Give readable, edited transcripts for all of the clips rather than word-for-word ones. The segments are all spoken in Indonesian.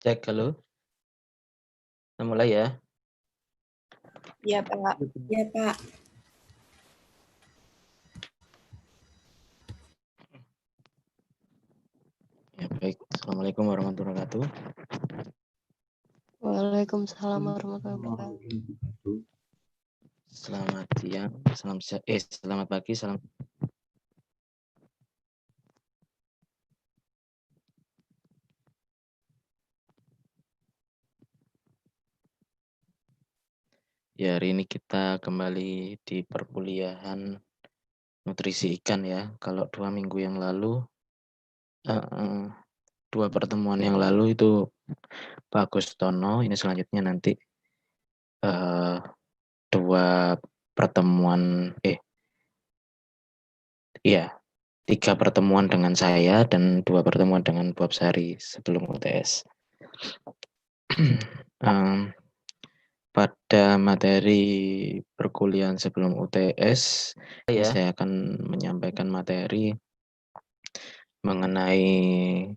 Cek, halo. Kita mulai ya. Iya, Pak. Ya, Pak. Ya, baik. Assalamualaikum warahmatullahi wabarakatuh. Waalaikumsalam warahmatullahi wabarakatuh. Selamat siang, selamat pagi, salam. Ya, hari ini kita kembali di perkuliahan nutrisi ikan ya. Kalau 2 minggu yang lalu, 2 pertemuan yang lalu itu Pak Agustono, ini selanjutnya nanti 2 pertemuan, 3 pertemuan dengan saya dan 2 pertemuan dengan Bob Sari sebelum UTS. Pada materi perkuliahan sebelum UTS, saya akan menyampaikan materi mengenai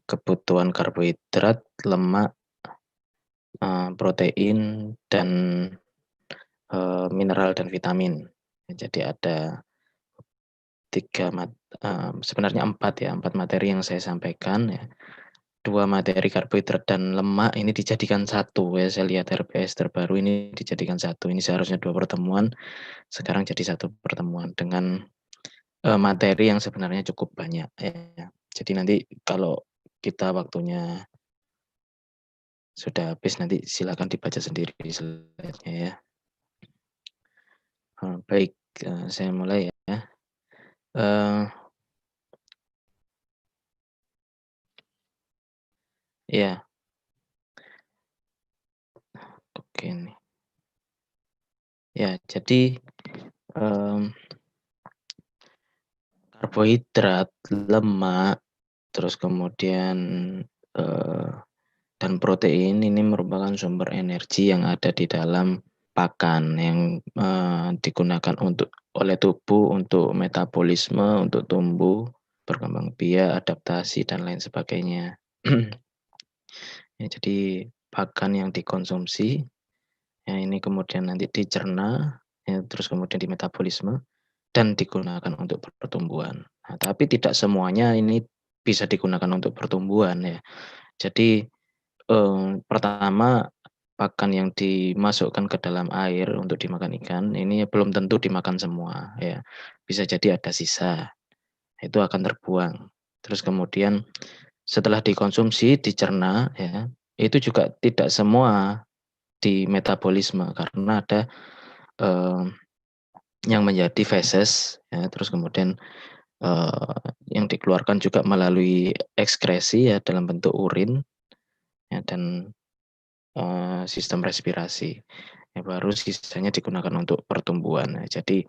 kebutuhan karbohidrat, lemak, protein, dan mineral dan vitamin. Jadi ada 4 materi yang saya sampaikan ya. 2 materi karbohidrat dan lemak ini dijadikan satu ya. Saya lihat RPS terbaru ini dijadikan satu. Ini seharusnya 2 pertemuan, sekarang jadi 1 pertemuan dengan materi yang sebenarnya cukup banyak ya. Jadi nanti kalau kita waktunya sudah habis, nanti silakan dibaca sendiri slide-nya ya. Baik, saya mulai ya. Ya. Oke nih. Ya, jadi karbohidrat, lemak, terus kemudian dan protein ini merupakan sumber energi yang ada di dalam pakan yang digunakan oleh tubuh untuk metabolisme, untuk tumbuh, berkembang biak, adaptasi, dan lain sebagainya. Ya, jadi pakan yang dikonsumsi, ya ini kemudian nanti dicerna, ya, terus kemudian dimetabolisme, dan digunakan untuk pertumbuhan. Nah, tapi tidak semuanya ini bisa digunakan untuk pertumbuhan ya. Jadi pertama, pakan yang dimasukkan ke dalam air untuk dimakan ikan ini belum tentu dimakan semua ya. Bisa jadi ada sisa, itu akan terbuang. Terus kemudian setelah dikonsumsi, dicerna ya, itu juga tidak semua di metabolisme karena ada yang menjadi feses ya, terus kemudian yang dikeluarkan juga melalui ekskresi ya dalam bentuk urin ya, dan sistem respirasi. Ya, baru sisanya digunakan untuk pertumbuhan. Nah, jadi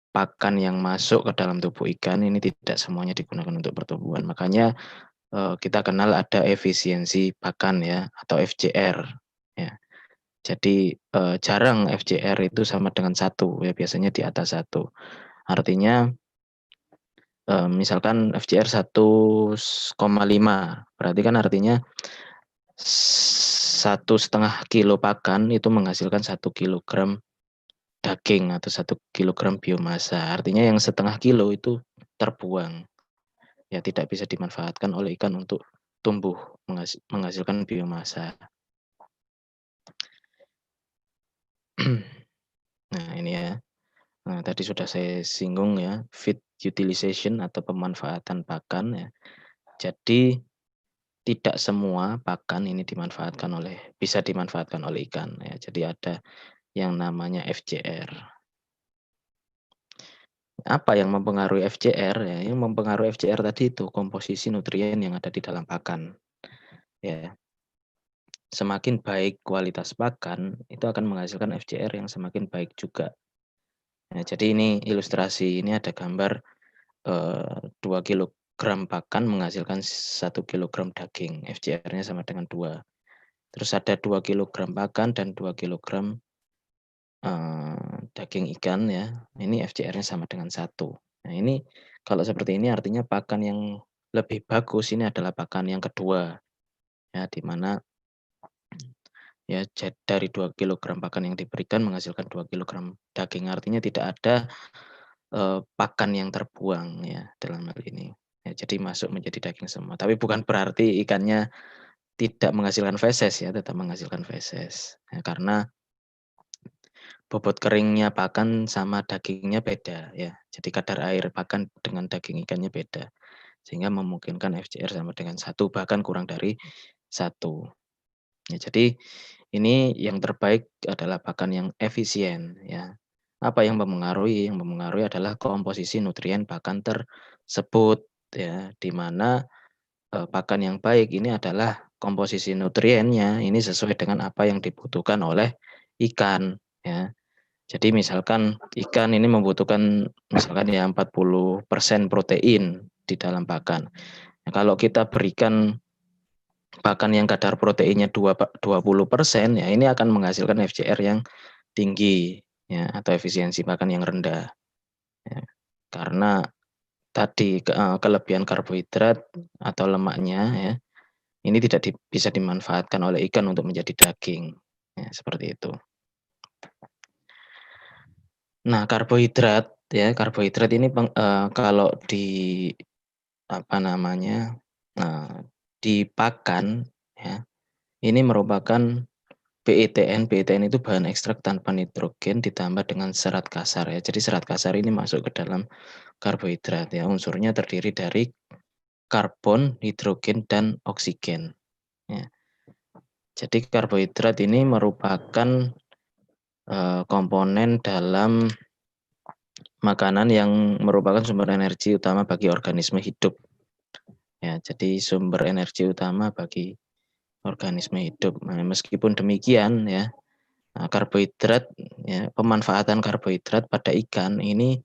pakan yang masuk ke dalam tubuh ikan ini tidak semuanya digunakan untuk pertumbuhan. Makanya kita kenal ada efisiensi pakan ya, atau FJR ya. Jadi jarang FJR itu sama dengan 1 ya, biasanya di atas 1. Artinya misalkan FJR 1,5, berarti kan artinya 1,5 kilo pakan itu menghasilkan 1 kilogram daging atau 1 kilogram biomasa. Artinya yang 0,5 kilo itu terbuang. Ya, tidak bisa dimanfaatkan oleh ikan untuk tumbuh, menghasilkan biomasa. Nah, ini ya. Nah, tadi sudah saya singgung ya, feed utilization atau pemanfaatan pakan ya. Jadi tidak semua pakan ini bisa dimanfaatkan oleh ikan ya. Jadi ada yang namanya FJR. Apa yang mempengaruhi FJR ya? Yang mempengaruhi FJR tadi itu komposisi nutrien yang ada di dalam pakan. Ya. Semakin baik kualitas pakan, itu akan menghasilkan FJR yang semakin baik juga. Nah, jadi ini ilustrasi, ini ada gambar 2 kilogram pakan menghasilkan 1 kilogram daging. FJR-nya sama dengan 2. Terus ada 2 kilogram pakan dan 2 kilogram daging ikan ya. Ini FJR-nya sama dengan 1. Nah, ini kalau seperti ini artinya pakan yang lebih bagus ini adalah pakan yang kedua. Ya, di mana ya, dari 2 kilogram pakan yang diberikan menghasilkan 2 kilogram daging. Artinya tidak ada, pakan yang terbuang ya dalam hal ini. Ya, jadi masuk menjadi daging semua. Tapi bukan berarti ikannya tidak menghasilkan feses ya, tetap menghasilkan feses. Ya, karena bobot keringnya pakan sama dagingnya beda ya. Jadi kadar air pakan dengan daging ikannya beda. Sehingga memungkinkan FCR sama dengan 1 bahkan kurang dari 1. Ya, jadi ini yang terbaik adalah pakan yang efisien ya. Apa yang mempengaruhi? Yang mempengaruhi adalah komposisi nutrien pakan tersebut ya, di mana, pakan yang baik ini adalah komposisi nutriennya ini sesuai dengan apa yang dibutuhkan oleh ikan ya. Jadi misalkan ikan ini membutuhkan misalkan ya 40% protein di dalam pakan. Nah, kalau kita berikan pakan yang kadar proteinnya 20% ya ini akan menghasilkan FCR yang tinggi ya atau efisiensi pakan yang rendah ya. Karena tadi kelebihan karbohidrat atau lemaknya ya ini tidak bisa dimanfaatkan oleh ikan untuk menjadi daging ya, seperti itu. Nah, karbohidrat ini kalau di apa namanya, di pakan ya, ini merupakan PETN. PETN itu bahan ekstrak tanpa nitrogen ditambah dengan serat kasar ya. Jadi serat kasar ini masuk ke dalam karbohidrat ya. Unsurnya terdiri dari karbon, hidrogen, dan oksigen ya. Jadi karbohidrat ini merupakan komponen dalam makanan yang merupakan sumber energi utama bagi organisme hidup. Ya, jadi sumber energi utama bagi organisme hidup. Nah, meskipun demikian ya, karbohidrat ya, pemanfaatan karbohidrat pada ikan ini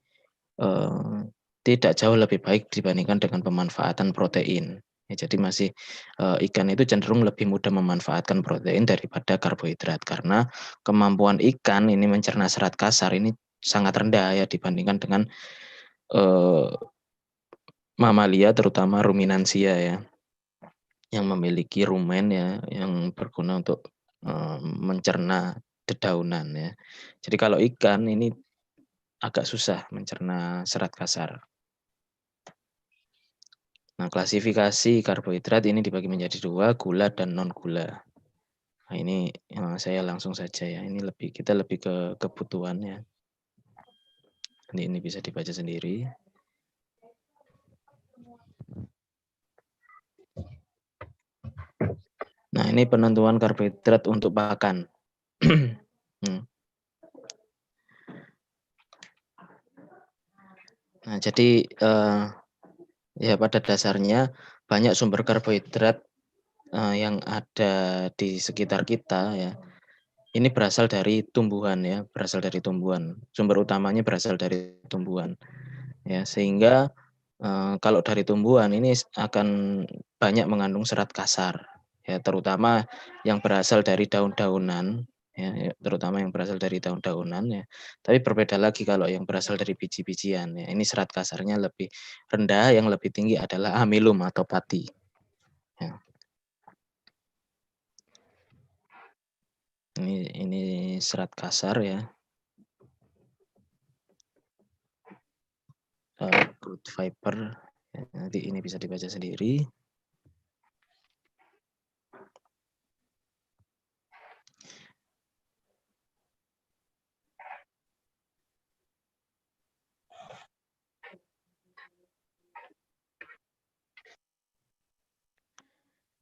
eh, tidak jauh lebih baik dibandingkan dengan pemanfaatan protein. Ya, jadi masih ikan itu cenderung lebih mudah memanfaatkan protein daripada karbohidrat karena kemampuan ikan ini mencerna serat kasar ini sangat rendah ya dibandingkan dengan eh, mamalia terutama ruminansia ya yang memiliki rumen ya yang berguna untuk mencerna dedaunan ya. Jadi kalau ikan ini agak susah mencerna serat kasar. Nah, klasifikasi karbohidrat ini dibagi menjadi 2, gula dan non gula. Nah, ini saya langsung saja ya. Ini kita lebih ke kebutuhannya. Ini bisa dibaca sendiri. Nah, ini penentuan karbohidrat untuk pakan. Nah, jadi ya pada dasarnya banyak sumber karbohidrat yang ada di sekitar kita ya. Ini berasal dari tumbuhan ya, berasal dari tumbuhan. Sumber utamanya berasal dari tumbuhan. Ya, sehingga kalau dari tumbuhan ini akan banyak mengandung serat kasar ya, terutama yang berasal dari daun-daunan ya, terutama yang berasal dari daun-daunan ya. Tapi berbeda lagi kalau yang berasal dari biji-bijian ya. Ini serat kasarnya lebih rendah, yang lebih tinggi adalah amilum atau pati. Ya. Ini serat kasar ya. Good fiber. Ya, nanti ini bisa dibaca sendiri.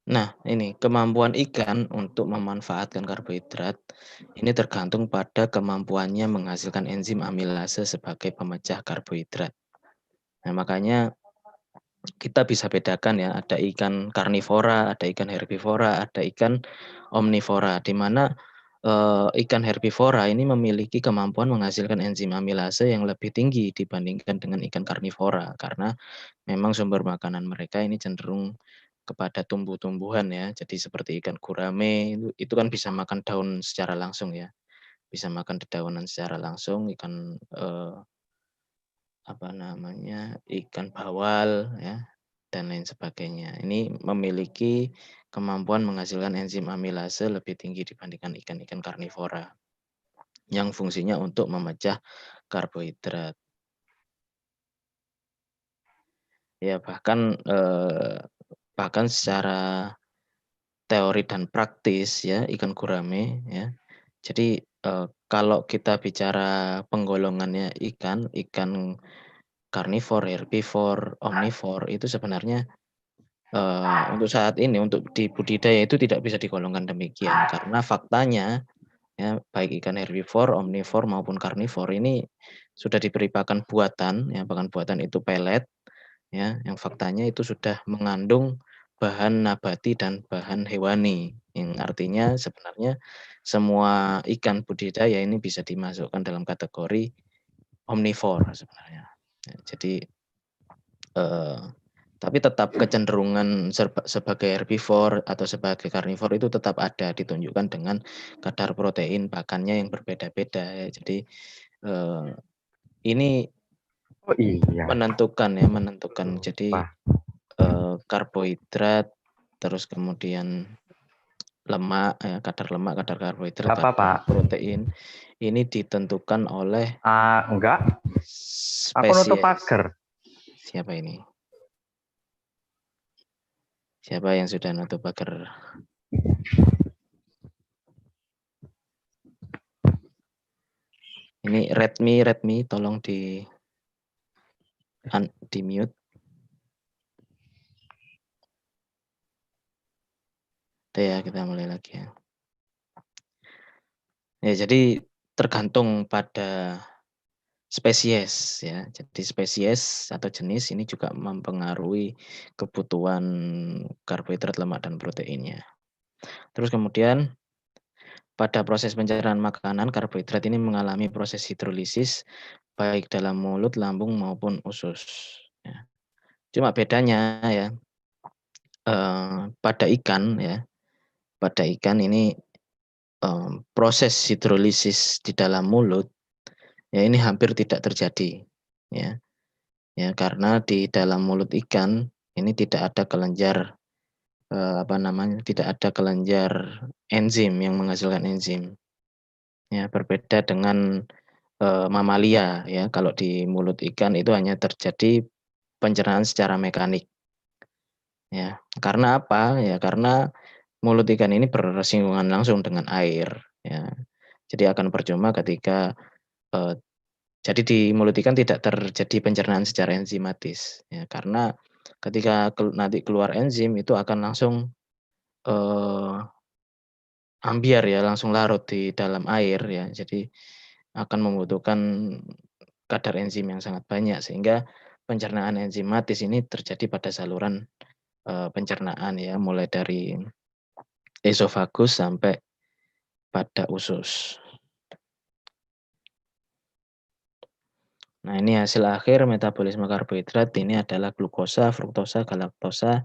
Nah, ini kemampuan ikan untuk memanfaatkan karbohidrat ini tergantung pada kemampuannya menghasilkan enzim amilase sebagai pemecah karbohidrat. Nah, makanya kita bisa bedakan ya, ada ikan karnivora, ada ikan herbivora, ada ikan omnivora, di mana ikan herbivora ini memiliki kemampuan menghasilkan enzim amilase yang lebih tinggi dibandingkan dengan ikan karnivora karena memang sumber makanan mereka ini cenderung kepada tumbuh-tumbuhan ya. Jadi seperti ikan gurame itu kan bisa makan daun secara langsung ya. Bisa makan dedaunan secara langsung, apa namanya, ikan bawal ya. dan lain sebagainya. Ini memiliki kemampuan menghasilkan enzim amilase lebih tinggi dibandingkan ikan-ikan karnivora yang fungsinya untuk memecah karbohidrat. Ya, bahkan secara teori dan praktis ya ikan gurame ya. Jadi kalau kita bicara penggolongannya ikan karnivor, herbivor, omnivor itu sebenarnya untuk saat ini untuk di budidaya itu tidak bisa digolongkan demikian karena faktanya ya baik ikan herbivor, omnivor maupun karnivor ini sudah diberi pakan buatan ya, pakan buatan itu pelet ya, yang faktanya itu sudah mengandung bahan nabati dan bahan hewani, yang artinya sebenarnya semua ikan budidaya ini bisa dimasukkan dalam kategori omnivor sebenarnya. Ya, jadi tapi tetap kecenderungan sebagai herbivor atau sebagai karnivor itu tetap ada, ditunjukkan dengan kadar protein pakannya yang berbeda-beda ya. Jadi ini menentukan. Jadi karbohidrat, terus kemudian lemak, ya, kadar lemak, kadar karbohidrat, kadar protein ini ditentukan oleh enggak. spesies. Aku nutup pagar. Siapa ini? Siapa yang sudah nutup pagar? Ini Redmi, tolong di mute. Ya, kita mulai lagi ya. Ya, jadi tergantung pada spesies ya. Jadi spesies atau jenis ini juga mempengaruhi kebutuhan karbohidrat, lemak dan proteinnya. Terus kemudian pada proses pencernaan makanan, karbohidrat ini mengalami proses hidrolisis baik dalam mulut, lambung maupun usus. Ya. Cuma bedanya ya pada ikan ya, pada ikan ini proses hidrolisis di dalam mulut ya ini hampir tidak terjadi ya. Ya, karena di dalam mulut ikan ini tidak ada kelenjar tidak ada kelenjar enzim yang menghasilkan enzim. Ya, berbeda dengan mamalia ya. Kalau di mulut ikan itu hanya terjadi pencernaan secara mekanik. Ya, karena apa? Ya, karena mulut ikan ini bersinggungan langsung dengan air ya. Jadi akan percuma ketika jadi di mulut ikan tidak terjadi pencernaan secara enzimatis ya, karena ketika nanti keluar enzim itu akan langsung ambiar ya, langsung larut di dalam air ya. Jadi akan membutuhkan kadar enzim yang sangat banyak sehingga pencernaan enzimatis ini terjadi pada saluran pencernaan ya, mulai dari esofagus sampai pada usus. Nah, ini hasil akhir metabolisme karbohidrat ini adalah glukosa, fruktosa, galaktosa,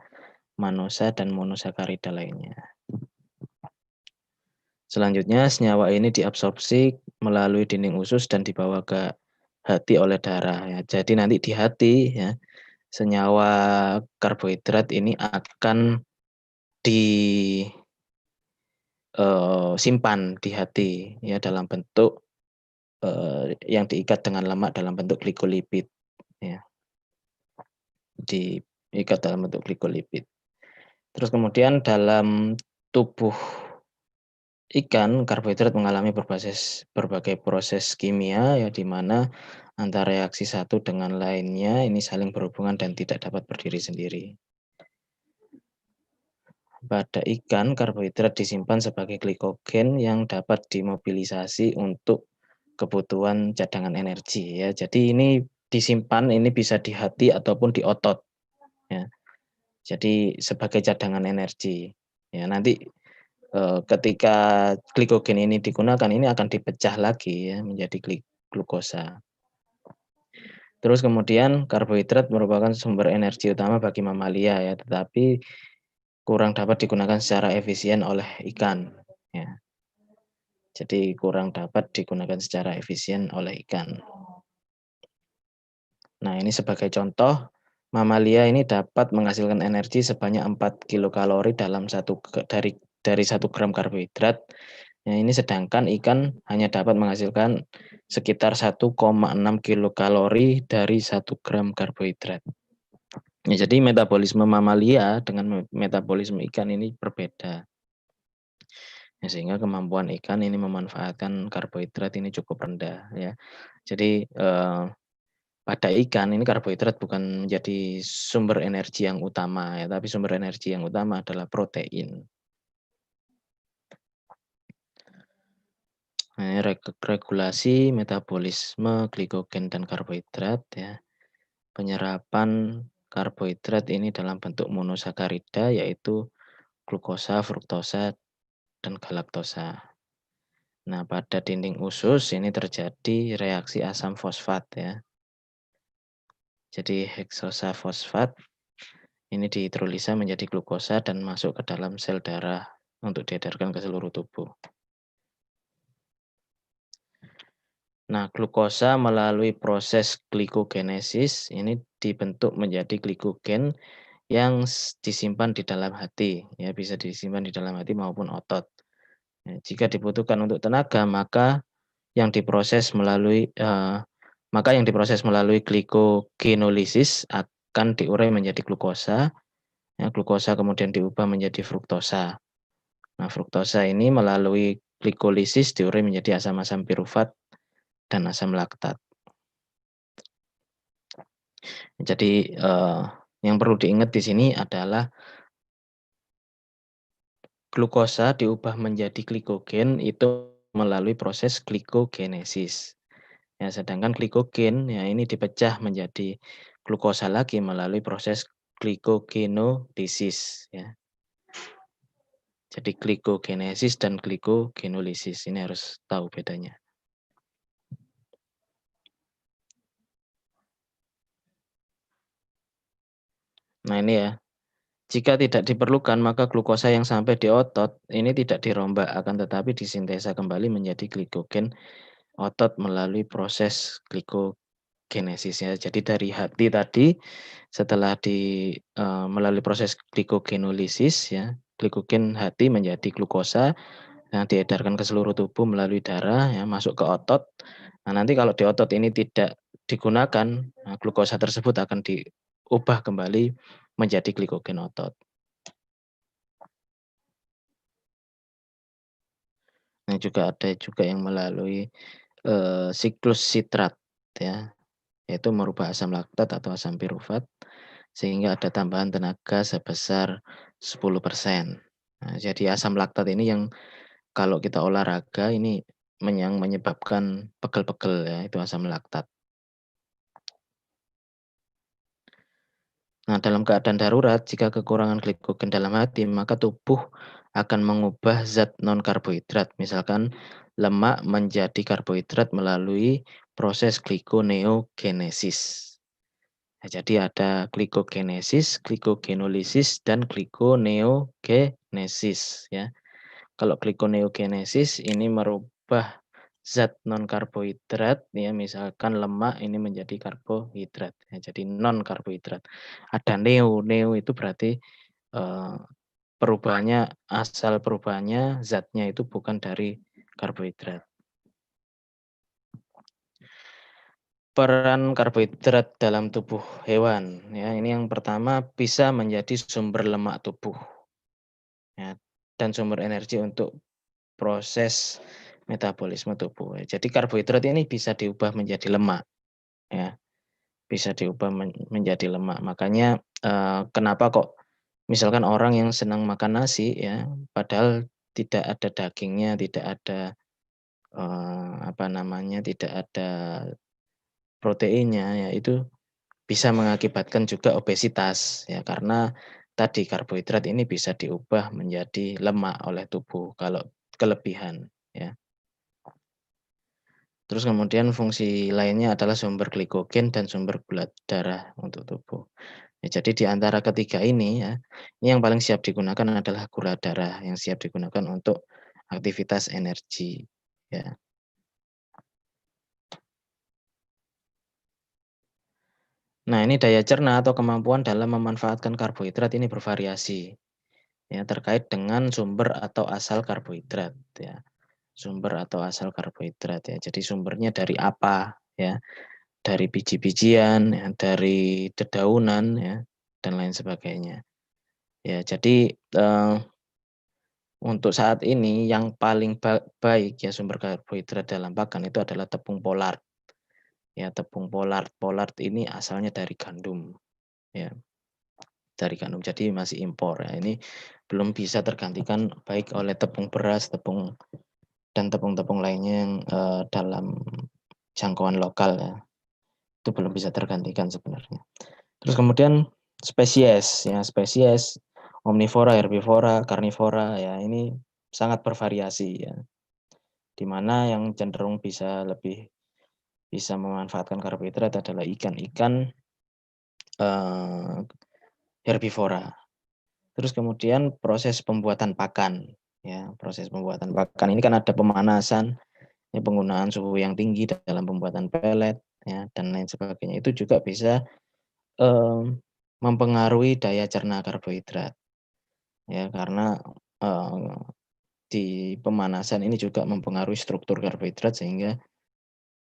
manosa, dan monosakarida lainnya. Selanjutnya, senyawa ini diabsorpsi melalui dinding usus dan dibawa ke hati oleh darah. Ya. Jadi nanti di hati, ya, senyawa karbohidrat ini akan disimpan di hati, ya, dalam bentuk yang diikat dengan lemak dalam bentuk glikolipid. Ya. Diikat dalam bentuk glikolipid. Terus kemudian dalam tubuh ikan, karbohidrat mengalami berbagai proses kimia ya di mana antara reaksi satu dengan lainnya ini saling berhubungan dan tidak dapat berdiri sendiri. Pada ikan, karbohidrat disimpan sebagai glikogen yang dapat dimobilisasi untuk kebutuhan cadangan energi ya. Jadi ini disimpan, ini bisa di hati ataupun di otot ya. Jadi sebagai cadangan energi. Ya, nanti ketika glikogen ini digunakan, ini akan dipecah lagi ya menjadi glukosa. Terus kemudian karbohidrat merupakan sumber energi utama bagi mamalia ya, tetapi kurang dapat digunakan secara efisien oleh ikan. Ya. Jadi kurang dapat digunakan secara efisien oleh ikan. Nah, ini sebagai contoh Mamalia ini dapat menghasilkan energi sebanyak 4 kilokalori dari 1 gram karbohidrat. Nah, ini sedangkan ikan hanya dapat menghasilkan sekitar 1,6 kilokalori dari 1 gram karbohidrat. Ya, jadi metabolisme mamalia dengan metabolisme ikan ini berbeda. Ya, sehingga kemampuan ikan ini memanfaatkan karbohidrat ini cukup rendah ya. Jadi pada ikan ini karbohidrat bukan menjadi sumber energi yang utama ya, tapi sumber energi yang utama adalah protein. Nah, regulasi metabolisme glikogen dan karbohidrat ya. Penyerapan karbohidrat ini dalam bentuk monosakarida yaitu glukosa, fruktosa, dan galaktosa. Nah, pada dinding usus ini terjadi reaksi asam fosfat ya. Jadi heksosa fosfat ini dihidrolisa menjadi glukosa dan masuk ke dalam sel darah untuk diedarkan ke seluruh tubuh. Nah, glukosa melalui proses glikogenesis ini dibentuk menjadi glikogen yang disimpan di dalam hati, ya bisa disimpan di dalam hati maupun otot. Ya, jika dibutuhkan untuk tenaga, maka yang diproses melalui glikogenolisis akan diurai menjadi glukosa. Ya, glukosa kemudian diubah menjadi fruktosa. Nah, fruktosa ini melalui glikolisis diurai menjadi asam-asam pirufat dan asam laktat. Jadi yang perlu diingat di sini adalah glukosa diubah menjadi glikogen itu melalui proses glikogenesis. Ya, sedangkan glikogen ya ini dipecah menjadi glukosa lagi melalui proses glikogenolisis ya. Jadi glikogenesis dan glikogenolisis ini harus tahu bedanya. Nah, ini ya. Jika tidak diperlukan, maka glukosa yang sampai di otot ini tidak dirombak, akan tetapi disintesa kembali menjadi glikogen otot melalui proses glikogenesis ya. Jadi dari hati tadi setelah melalui proses glikogenolisis ya, glikogen hati menjadi glukosa yang diedarkan ke seluruh tubuh melalui darah ya, masuk ke otot. Nah, nanti kalau di otot ini tidak digunakan, nah, glukosa tersebut akan diubah kembali menjadi glikogen otot. Nah, juga ada yang melalui siklus sitrat ya, yaitu merubah asam laktat atau asam pirufat sehingga ada tambahan tenaga sebesar 10%. Nah, jadi asam laktat ini yang kalau kita olahraga ini yang menyebabkan pegel-pegel ya, itu asam laktat. Nah, dalam keadaan darurat, jika kekurangan glikogen dalam hati, maka tubuh akan mengubah zat non-karbohidrat, misalkan lemak menjadi karbohidrat melalui proses glikoneogenesis. Nah, jadi ada glikogenesis, glikogenolisis, dan glikoneogenesis. Ya. Kalau glikoneogenesis ini merubah zat non-karbohidrat, ya misalkan lemak ini menjadi karbohidrat, ya, jadi non-karbohidrat. Ada neo itu berarti asal perubahannya zatnya itu bukan dari karbohidrat. Peran karbohidrat dalam tubuh hewan, ya ini yang pertama bisa menjadi sumber lemak tubuh, ya, dan sumber energi untuk proses metabolisme tubuh. Jadi karbohidrat ini bisa diubah menjadi lemak, ya, bisa diubah menjadi lemak. Makanya kenapa kok misalkan orang yang senang makan nasi, ya, padahal tidak ada dagingnya, tidak ada tidak ada proteinnya, ya itu bisa mengakibatkan juga obesitas, ya karena tadi karbohidrat ini bisa diubah menjadi lemak oleh tubuh kalau kelebihan, ya. Terus kemudian fungsi lainnya adalah sumber glikogen dan sumber gula darah untuk tubuh. Ya, jadi di antara ketiga ini ya, ini yang paling siap digunakan adalah gula darah yang siap digunakan untuk aktivitas energi. Ya. Nah, ini daya cerna atau kemampuan dalam memanfaatkan karbohidrat ini bervariasi, ya, terkait dengan sumber atau asal karbohidrat, ya. Sumber atau asal karbohidrat, ya. Jadi sumbernya dari apa, ya? Dari biji-bijian, ya, dari dedaunan, ya, dan lain sebagainya. Ya, jadi untuk saat ini yang paling baik ya sumber karbohidrat dalam pakan itu adalah tepung pollard. Ya, tepung pollard. Pollard ini asalnya dari gandum, ya. Dari gandum, jadi masih impor ya. Ini belum bisa tergantikan baik oleh tepung beras, tepung dan tepung-tepung lainnya yang dalam jangkauan lokal ya. Itu belum bisa tergantikan sebenarnya. Terus kemudian spesies ya, spesies omnivora, herbivora, karnivora ya, ini sangat bervariasi ya. Di mana yang cenderung bisa lebih bisa memanfaatkan karbohidrat adalah ikan-ikan herbivora. Terus kemudian proses pembuatan pakan, ya, proses pembuatan pakan ini kan ada pemanasan, ya, penggunaan suhu yang tinggi dalam pembuatan pelet, ya, dan lain sebagainya. Itu juga bisa mempengaruhi daya cerna karbohidrat, ya, karena di pemanasan ini juga mempengaruhi struktur karbohidrat sehingga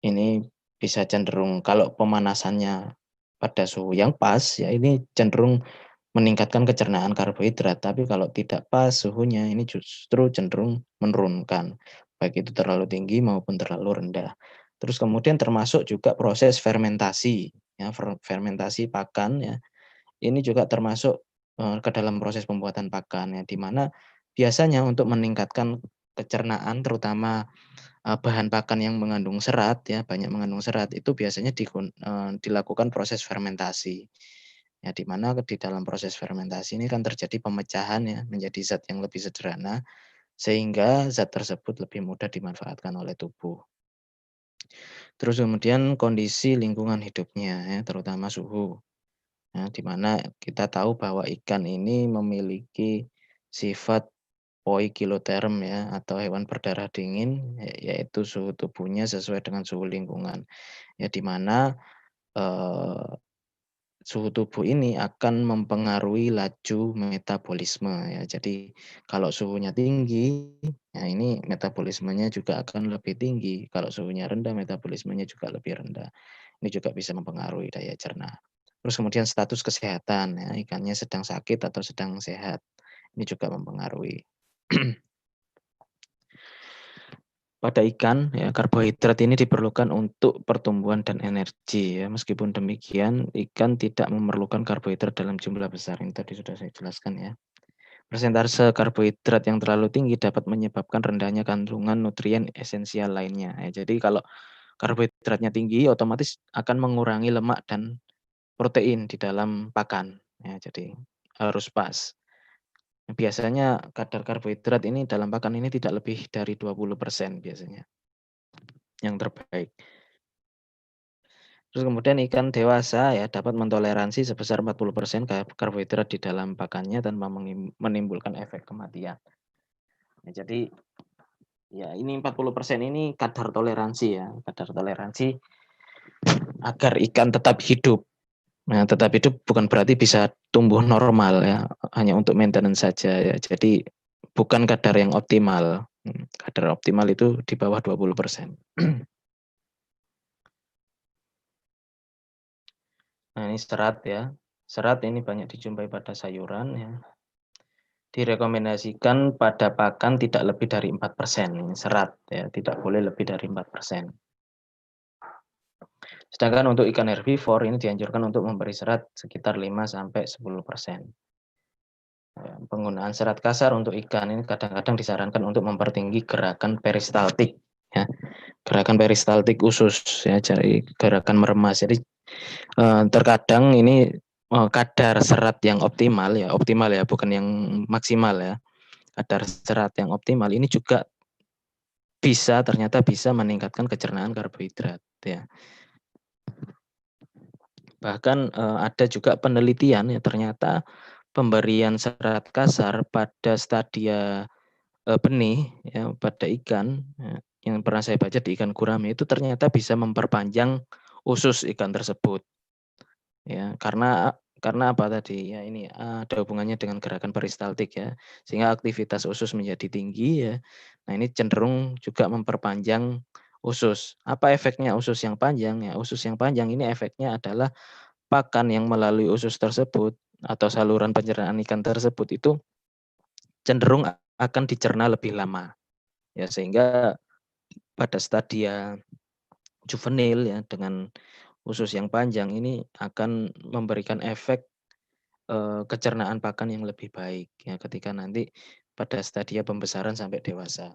ini bisa cenderung kalau pemanasannya pada suhu yang pas, ya ini cenderung meningkatkan kecernaan karbohidrat, tapi kalau tidak pas suhunya ini justru cenderung menurunkan, baik itu terlalu tinggi maupun terlalu rendah. Terus kemudian termasuk juga proses fermentasi, ya, fermentasi pakan ya. Ini juga termasuk ke dalam proses pembuatan pakan ya, di mana biasanya untuk meningkatkan kecernaan terutama bahan pakan yang mengandung serat ya, banyak mengandung serat itu biasanya dilakukan proses fermentasi. Ya, di mana di dalam proses fermentasi ini kan terjadi pemecahan ya menjadi zat yang lebih sederhana sehingga zat tersebut lebih mudah dimanfaatkan oleh tubuh. Terus kemudian kondisi lingkungan hidupnya ya, terutama suhu. Ya, di mana kita tahu bahwa ikan ini memiliki sifat poikiloterm ya atau hewan berdarah dingin yaitu suhu tubuhnya sesuai dengan suhu lingkungan. Ya, di mana suhu tubuh ini akan mempengaruhi laju metabolisme ya. Jadi kalau suhunya tinggi, ya ini metabolismenya juga akan lebih tinggi. Kalau suhunya rendah, metabolismenya juga lebih rendah. Ini juga bisa mempengaruhi daya cerna. Terus kemudian status kesehatan ya, ikannya sedang sakit atau sedang sehat. Ini juga mempengaruhi. Pada ikan, ya, karbohidrat ini diperlukan untuk pertumbuhan dan energi. Ya. Meskipun demikian, ikan tidak memerlukan karbohidrat dalam jumlah besar. Ini tadi sudah saya jelaskan ya. Persentase karbohidrat yang terlalu tinggi dapat menyebabkan rendahnya kandungan nutrien esensial lainnya. Ya, jadi kalau karbohidratnya tinggi, otomatis akan mengurangi lemak dan protein di dalam pakan. Ya, jadi harus pas. Biasanya kadar karbohidrat ini dalam pakan ini tidak lebih dari 20% biasanya. Yang terbaik. Terus kemudian ikan dewasa ya dapat mentoleransi sebesar 40% karbohidrat di dalam pakannya tanpa menimbulkan efek kematian. Ya, jadi ya ini 40% ini kadar toleransi ya, kadar toleransi agar ikan tetap hidup. Nah, tetap hidup bukan berarti bisa tumbuh normal ya, hanya untuk maintenance saja ya. Jadi bukan kadar yang optimal. Kadar optimal itu di bawah 20%. Nah, ini serat ya. Serat ini banyak dijumpai pada sayuran ya. Direkomendasikan pada pakan tidak lebih dari 4% serat ya, tidak boleh lebih dari 4%. Sedangkan untuk ikan herbivore ini dianjurkan untuk memberi serat sekitar 5 sampai 10%. Ya, penggunaan serat kasar untuk ikan ini kadang-kadang disarankan untuk mempertinggi gerakan peristaltik ya. Gerakan peristaltik usus ya, jadi gerakan meremas. Jadi terkadang ini kadar serat yang optimal ya, bukan yang maksimal ya. Kadar serat yang optimal ini juga ternyata bisa meningkatkan kecernaan karbohidrat ya. Bahkan ada juga penelitian ya, ternyata pemberian serat kasar pada stadia benih ya pada ikan ya, yang pernah saya baca di ikan gurame itu ternyata bisa memperpanjang usus ikan tersebut. ya. Karena apa tadi, ya ini, ada hubungannya dengan gerakan peristaltik ya, sehingga aktivitas usus menjadi tinggi ya. Nah, ini cenderung juga memperpanjang usus. Apa efeknya usus yang panjang? Ya, usus yang panjang ini efeknya adalah pakan yang melalui usus tersebut atau saluran pencernaan ikan tersebut itu cenderung akan dicerna lebih lama. Ya, sehingga pada stadia juvenil ya dengan usus yang panjang ini akan memberikan efek kecernaan pakan yang lebih baik ya ketika nanti pada stadia pembesaran sampai dewasa.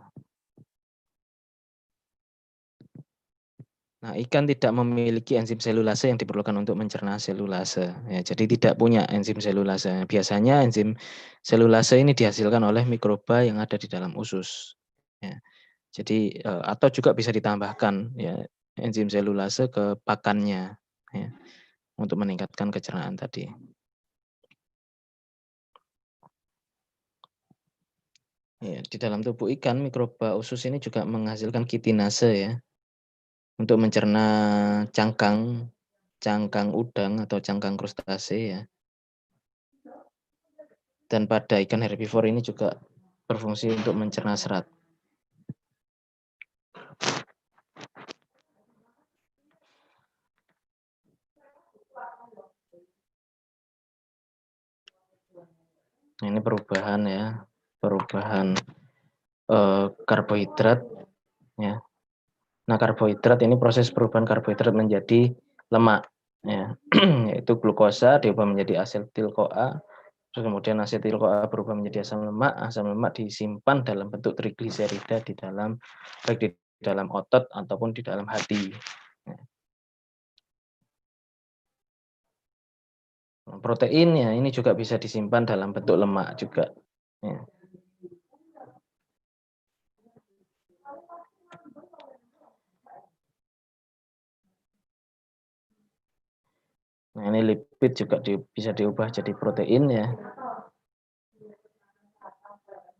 Nah, ikan tidak memiliki enzim selulase yang diperlukan untuk mencerna selulase. Ya, jadi tidak punya enzim selulase. Biasanya enzim selulase ini dihasilkan oleh mikroba yang ada di dalam usus. Ya, jadi atau juga bisa ditambahkan ya enzim selulase ke pakannya ya, untuk meningkatkan kecernaan tadi. Ya, di dalam tubuh ikan mikroba usus ini juga menghasilkan kitinase ya untuk mencerna cangkang udang atau cangkang krustase ya. Dan pada ikan herbivore ini juga berfungsi untuk mencerna serat. Ini perubahan ya, perubahan karbohidrat ya. Nah, karbohidrat ini proses perubahan karbohidrat menjadi lemak ya. Yaitu glukosa diubah menjadi asetil-CoA, terus kemudian asetil-CoA berubah menjadi asam lemak disimpan dalam bentuk trigliserida di dalam baik di dalam otot ataupun di dalam hati. Protein ya ini juga bisa disimpan dalam bentuk lemak juga. Ya. Nah, ini lipid juga bisa diubah jadi protein ya.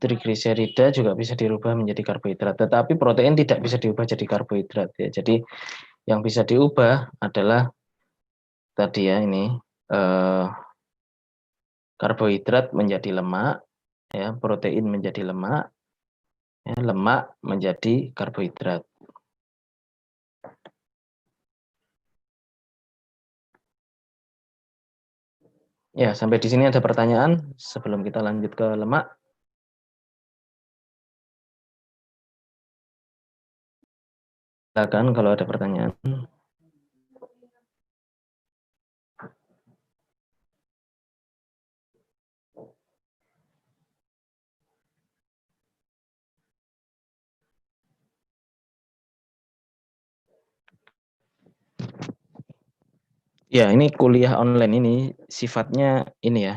Trigliserida juga bisa dirubah menjadi karbohidrat, tetapi protein tidak bisa diubah jadi karbohidrat ya. Jadi yang bisa diubah adalah tadi ya ini karbohidrat menjadi lemak, ya, protein menjadi lemak, ya, lemak menjadi karbohidrat. Ya, sampai di sini ada pertanyaan sebelum kita lanjut ke lemak. Silakan kalau ada pertanyaan. Ya, ini kuliah online ini sifatnya ini ya.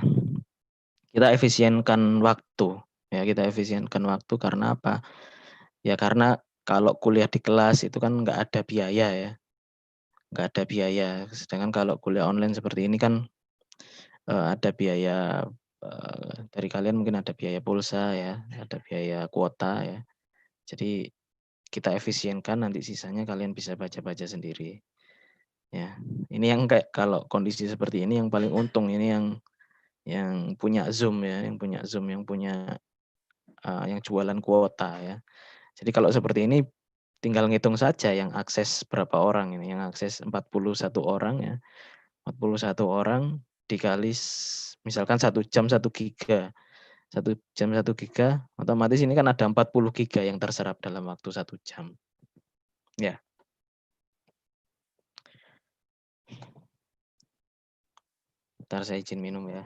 Kita efisienkan waktu. Ya, kita efisienkan waktu karena apa? Ya karena kalau kuliah di kelas itu kan nggak ada biaya ya. Nggak ada biaya. Sedangkan kalau kuliah online seperti ini kan ada biaya dari kalian mungkin ada biaya pulsa ya, ada biaya kuota ya. Jadi kita efisienkan nanti sisanya kalian bisa baca-baca sendiri. Ya. Ini yang kayak kalau kondisi seperti ini yang paling untung ini yang punya Zoom ya, yang punya Zoom, yang punya yang jualan kuota ya. Jadi kalau seperti ini tinggal ngitung saja yang akses berapa orang ini, yang akses 41 orang ya. 41 orang dikali misalkan 1 jam 1 giga. 1 jam 1 giga, otomatis ini kan ada 40 giga yang terserap dalam waktu 1 jam. Ya. Bentar saya izin minum ya.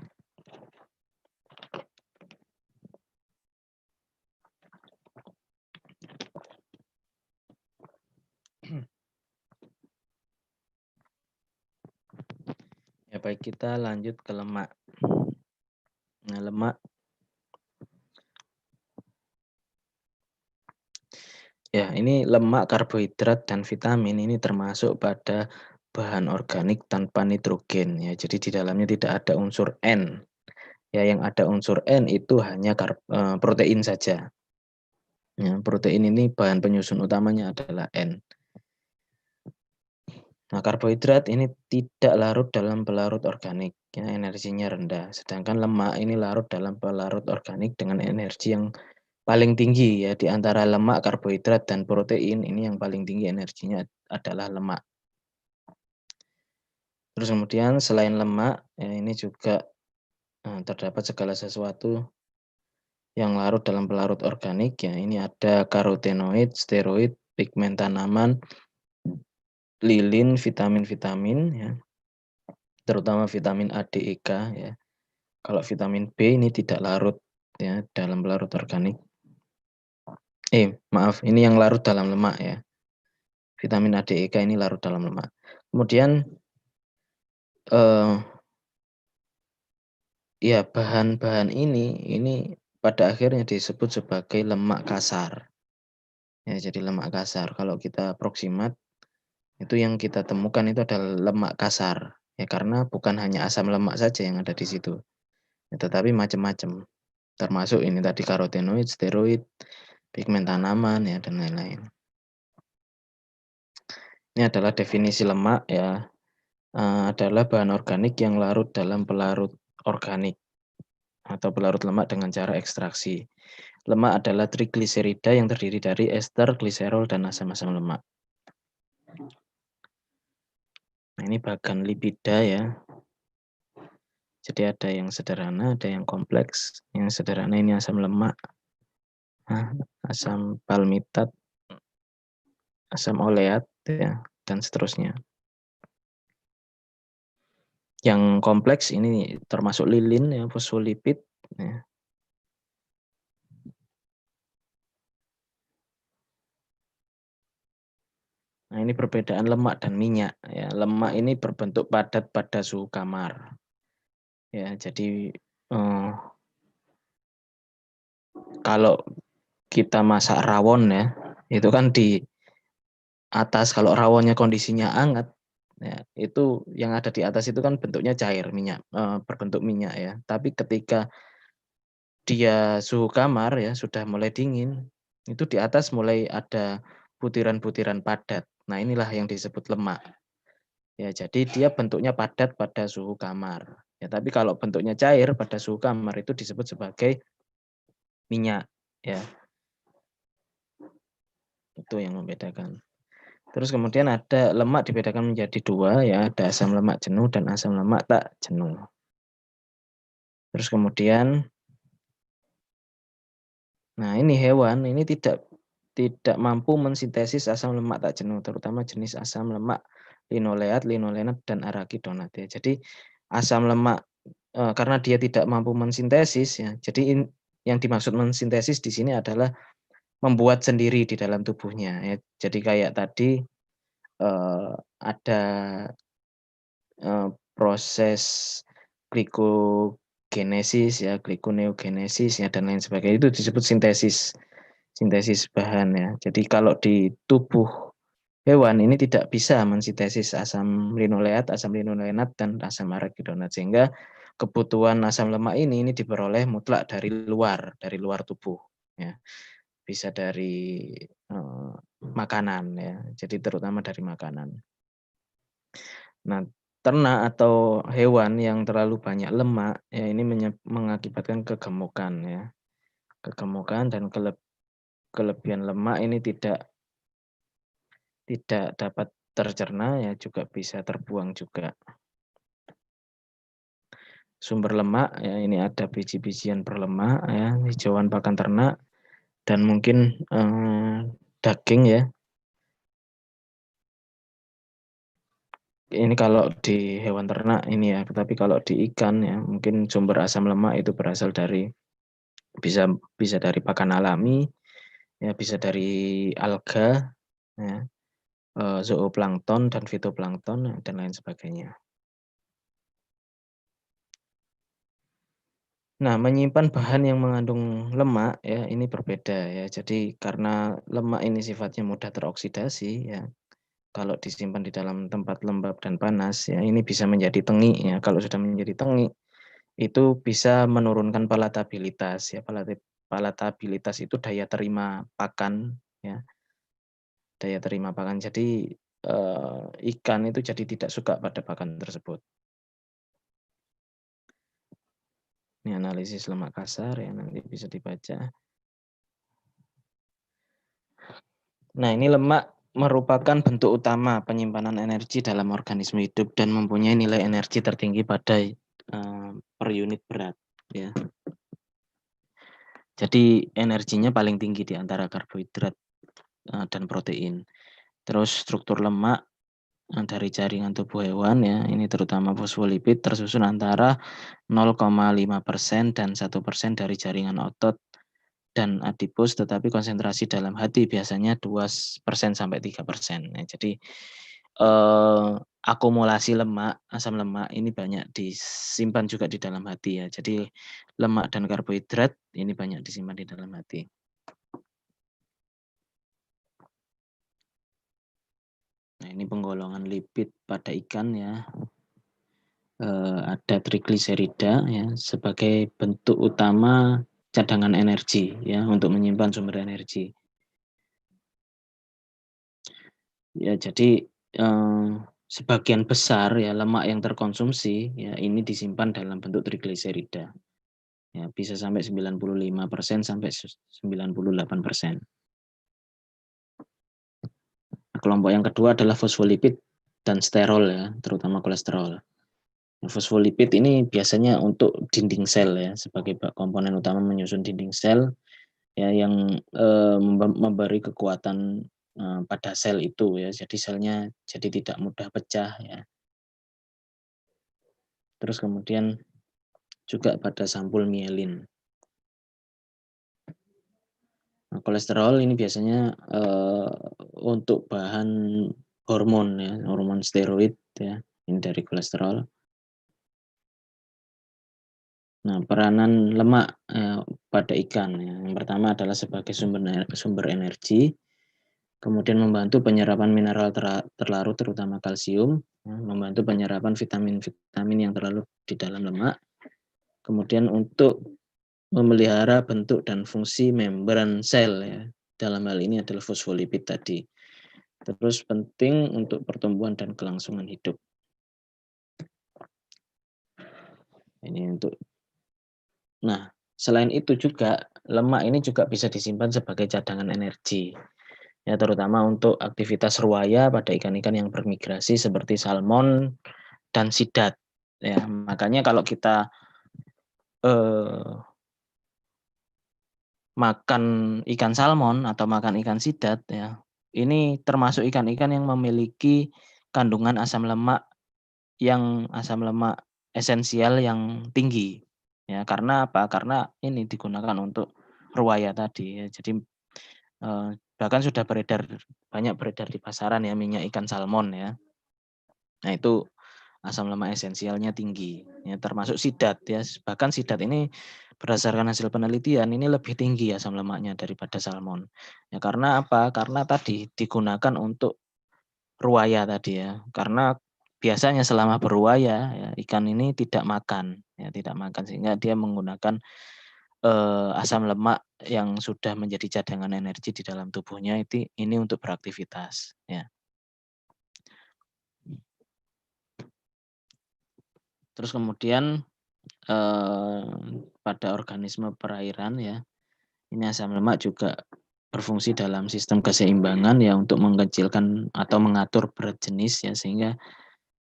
Ya baik, kita lanjut ke lemak. Nah, lemak. Ya, ini lemak, karbohidrat, dan vitamin ini termasuk pada bahan organik tanpa nitrogen ya. Jadi di dalamnya tidak ada unsur N. Ya, yang ada unsur N itu hanya protein saja. Ya, protein ini bahan penyusun utamanya adalah N. Nah, karbohidrat ini tidak larut dalam pelarut organik, ya, energinya rendah. Sedangkan lemak ini larut dalam pelarut organik dengan energi yang paling tinggi, ya, di antara lemak, karbohidrat, dan protein. Ini yang paling tinggi energinya adalah lemak. Terus kemudian selain lemak, ya, ini juga terdapat segala sesuatu yang larut dalam pelarut organik, ya. Ini ada karotenoid, steroid, pigmen tanaman, lilin, vitamin-vitamin, ya, terutama vitamin A, D, E, K, ya. Kalau vitamin B ini tidak larut, ya, dalam pelarut organik. Maaf, ini yang larut dalam lemak, ya. Vitamin A, D, E, K ini larut dalam lemak. Kemudian ya, bahan-bahan ini pada akhirnya disebut sebagai lemak kasar. Ya, jadi lemak kasar. Kalau kita proksimat, itu yang kita temukan itu adalah lemak kasar. Ya, karena bukan hanya asam lemak saja yang ada di situ, ya, tetapi macam-macam. Termasuk ini tadi karotenoid, steroid, pigmen tanaman, ya, dan lain-lain. Ini adalah definisi lemak, ya. Adalah bahan organik yang larut dalam pelarut organik atau pelarut lemak dengan cara ekstraksi. Lemak adalah trigliserida yang terdiri dari ester, gliserol, dan asam-asam lemak. Nah, ini bagan lipida, ya. Jadi ada yang sederhana, ada yang kompleks. Yang sederhana ini asam lemak, asam palmitat, asam oleat, ya, dan seterusnya. Yang kompleks ini termasuk lilin, ya, fosfolipid, ya. Nah, ini perbedaan lemak dan minyak, ya. Lemak ini berbentuk padat pada suhu kamar, ya. Jadi kalau kita masak rawon, ya, itu kan di atas, kalau rawonnya kondisinya hangat, ya, itu yang ada di atas itu kan bentuknya cair, minyak, berbentuk minyak, ya. Tapi ketika dia suhu kamar, ya, sudah mulai dingin, itu di atas mulai ada butiran-butiran padat. Nah, inilah yang disebut lemak. Ya, jadi dia bentuknya padat pada suhu kamar. Ya, tapi kalau bentuknya cair pada suhu kamar itu disebut sebagai minyak, ya. Itu yang membedakan. Terus kemudian ada lemak dibedakan menjadi dua, ya, ada asam lemak jenuh dan asam lemak tak jenuh. Terus kemudian, nah, ini hewan ini tidak mampu mensintesis asam lemak tak jenuh, terutama jenis asam lemak linoleat, linolenat, dan arachidonat, ya. Jadi asam lemak karena dia tidak mampu mensintesis, ya. Jadi yang dimaksud mensintesis di sini adalah membuat sendiri di dalam tubuhnya, ya. Jadi kayak tadi ada proses glikogenesis, ya, glikoneogenesis, ya, dan lain sebagainya, itu disebut sintesis bahan, ya. Jadi kalau di tubuh hewan ini tidak bisa mensintesis asam linoleat, asam linolenat, dan asam arachidonat, sehingga kebutuhan asam lemak ini diperoleh mutlak dari luar tubuh, ya. Bisa dari makanan, ya. Jadi terutama dari makanan. Nah, ternak atau hewan yang terlalu banyak lemak, ya, ini mengakibatkan kegemukan, ya. Kegemukan dan kelebihan lemak ini tidak dapat tercerna, ya, juga bisa terbuang juga. Sumber lemak, ya, ini ada biji-bijian berlemak, ya, hijauan pakan ternak, dan mungkin daging, ya. Ini kalau di hewan ternak ini, ya, tapi kalau di ikan, ya, mungkin sumber asam lemak itu berasal dari bisa bisa dari pakan alami, ya, bisa dari alga, ya, zooplankton dan fitoplankton, dan lain sebagainya. Nah, menyimpan bahan yang mengandung lemak, ya, ini berbeda, ya. Jadi karena lemak ini sifatnya mudah teroksidasi, ya. Kalau disimpan di dalam tempat lembab dan panas, ya, ini bisa menjadi tengik, ya. Kalau sudah menjadi tengik, itu bisa menurunkan palatabilitas, ya. Palatabilitas itu daya terima pakan, ya. Daya terima pakan. Jadi ikan itu jadi tidak suka pada pakan tersebut. Ini analisis lemak kasar ya, nanti bisa dibaca. Nah, ini lemak merupakan bentuk utama penyimpanan energi dalam organisme hidup dan mempunyai nilai energi tertinggi pada per unit berat ya. Jadi energinya paling tinggi di antara karbohidrat dan protein. Terus struktur lemak dari jaringan tubuh hewan ya, ini terutama fosfolipid tersusun antara 0,5% dan 1% dari jaringan otot dan adipus, tetapi konsentrasi dalam hati biasanya 2% sampai 3%. Nah, jadi akumulasi lemak, asam lemak ini banyak disimpan juga di dalam hati ya. Jadi lemak dan karbohidrat ini banyak disimpan di dalam hati. Nah, ini penggolongan lipid pada ikan ya. Ada trigliserida ya sebagai bentuk utama cadangan energi ya untuk menyimpan sumber energi. Ya, jadi sebagian besar ya lemak yang terkonsumsi ya ini disimpan dalam bentuk trigliserida. Ya, bisa sampai 95% sampai 98%. Kelompok yang kedua adalah fosfolipid dan sterol ya, terutama kolesterol. Nah, fosfolipid ini biasanya untuk dinding sel ya, sebagai komponen utama menyusun dinding sel ya yang memberi kekuatan pada sel itu ya, jadi selnya jadi tidak mudah pecah ya. Terus kemudian juga pada sampul mielin. Nah, kolesterol ini biasanya untuk bahan hormon ya, hormon steroid ya, ini dari kolesterol. Nah, peranan lemak pada ikan ya. Yang pertama adalah sebagai sumber energi, kemudian membantu penyerapan mineral terlarut terutama kalsium, ya, membantu penyerapan vitamin-vitamin yang terlarut di dalam lemak, kemudian untuk memelihara bentuk dan fungsi membran sel ya. Dalam hal ini adalah fosfolipid tadi. Terus penting untuk pertumbuhan dan kelangsungan hidup. Ini untuk. Nah, selain itu juga lemak ini juga bisa disimpan sebagai cadangan energi. Ya, terutama untuk aktivitas ruaya pada ikan-ikan yang bermigrasi seperti salmon dan sidat. Ya, makanya kalau kita makan ikan salmon atau makan ikan sidat ya, ini termasuk ikan-ikan yang memiliki kandungan asam lemak esensial yang tinggi. Ya, karena apa? Karena ini digunakan untuk ruaya tadi ya. Jadi bahkan sudah banyak beredar di pasaran ya minyak ikan salmon ya. Nah, itu asam lemak esensialnya tinggi ya, termasuk sidat ya. Bahkan sidat ini berdasarkan hasil penelitian ini lebih tinggi asam lemaknya daripada salmon. Ya, karena apa? Karena tadi digunakan untuk ruaya tadi ya. Karena biasanya selama beruaya ya, ikan ini tidak makan sehingga dia menggunakan asam lemak yang sudah menjadi cadangan energi di dalam tubuhnya ini untuk beraktivitas ya. Terus kemudian pada organisme perairan ya, ini asam lemak juga berfungsi dalam sistem keseimbangan ya untuk mengecilkan atau mengatur berat jenis ya sehingga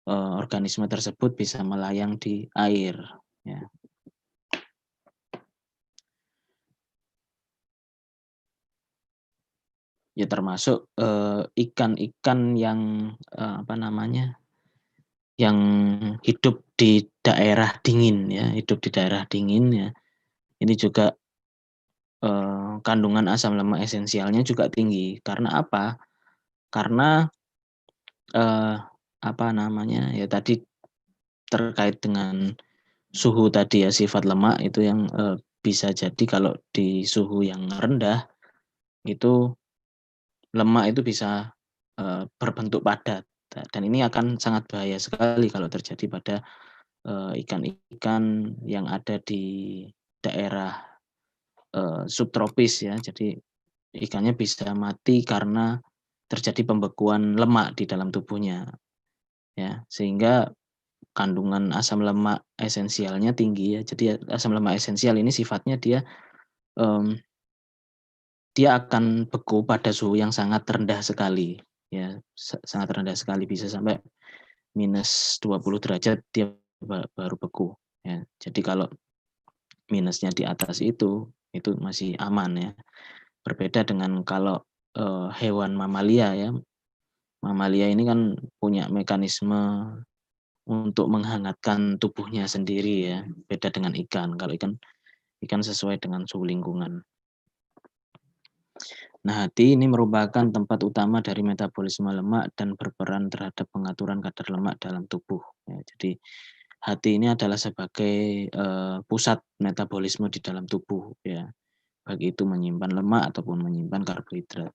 organisme tersebut bisa melayang di air ya. Ya termasuk ikan-ikan yang yang hidup di daerah dingin ya, ini juga kandungan asam lemak esensialnya juga tinggi. Karena apa? Karena ya tadi terkait dengan suhu tadi ya, sifat lemak itu yang bisa jadi kalau di suhu yang rendah itu lemak itu bisa berbentuk padat dan ini akan sangat bahaya sekali kalau terjadi pada ikan-ikan yang ada di daerah subtropis ya. Jadi ikannya bisa mati karena terjadi pembekuan lemak di dalam tubuhnya, ya, sehingga kandungan asam lemak esensialnya tinggi ya. Jadi asam lemak esensial ini sifatnya dia akan beku pada suhu yang sangat rendah sekali, ya, sangat rendah sekali, bisa sampai minus 20 derajat dia baru beku, ya. Jadi kalau minusnya di atas itu masih aman ya. Berbeda dengan kalau hewan mamalia ya. Mamalia ini kan punya mekanisme untuk menghangatkan tubuhnya sendiri ya. Beda dengan ikan. Kalau ikan sesuai dengan suhu lingkungan. Nah, hati ini merupakan tempat utama dari metabolisme lemak dan berperan terhadap pengaturan kadar lemak dalam tubuh. Ya, jadi hati ini adalah sebagai pusat metabolisme di dalam tubuh, ya, baik itu menyimpan lemak ataupun menyimpan karbohidrat.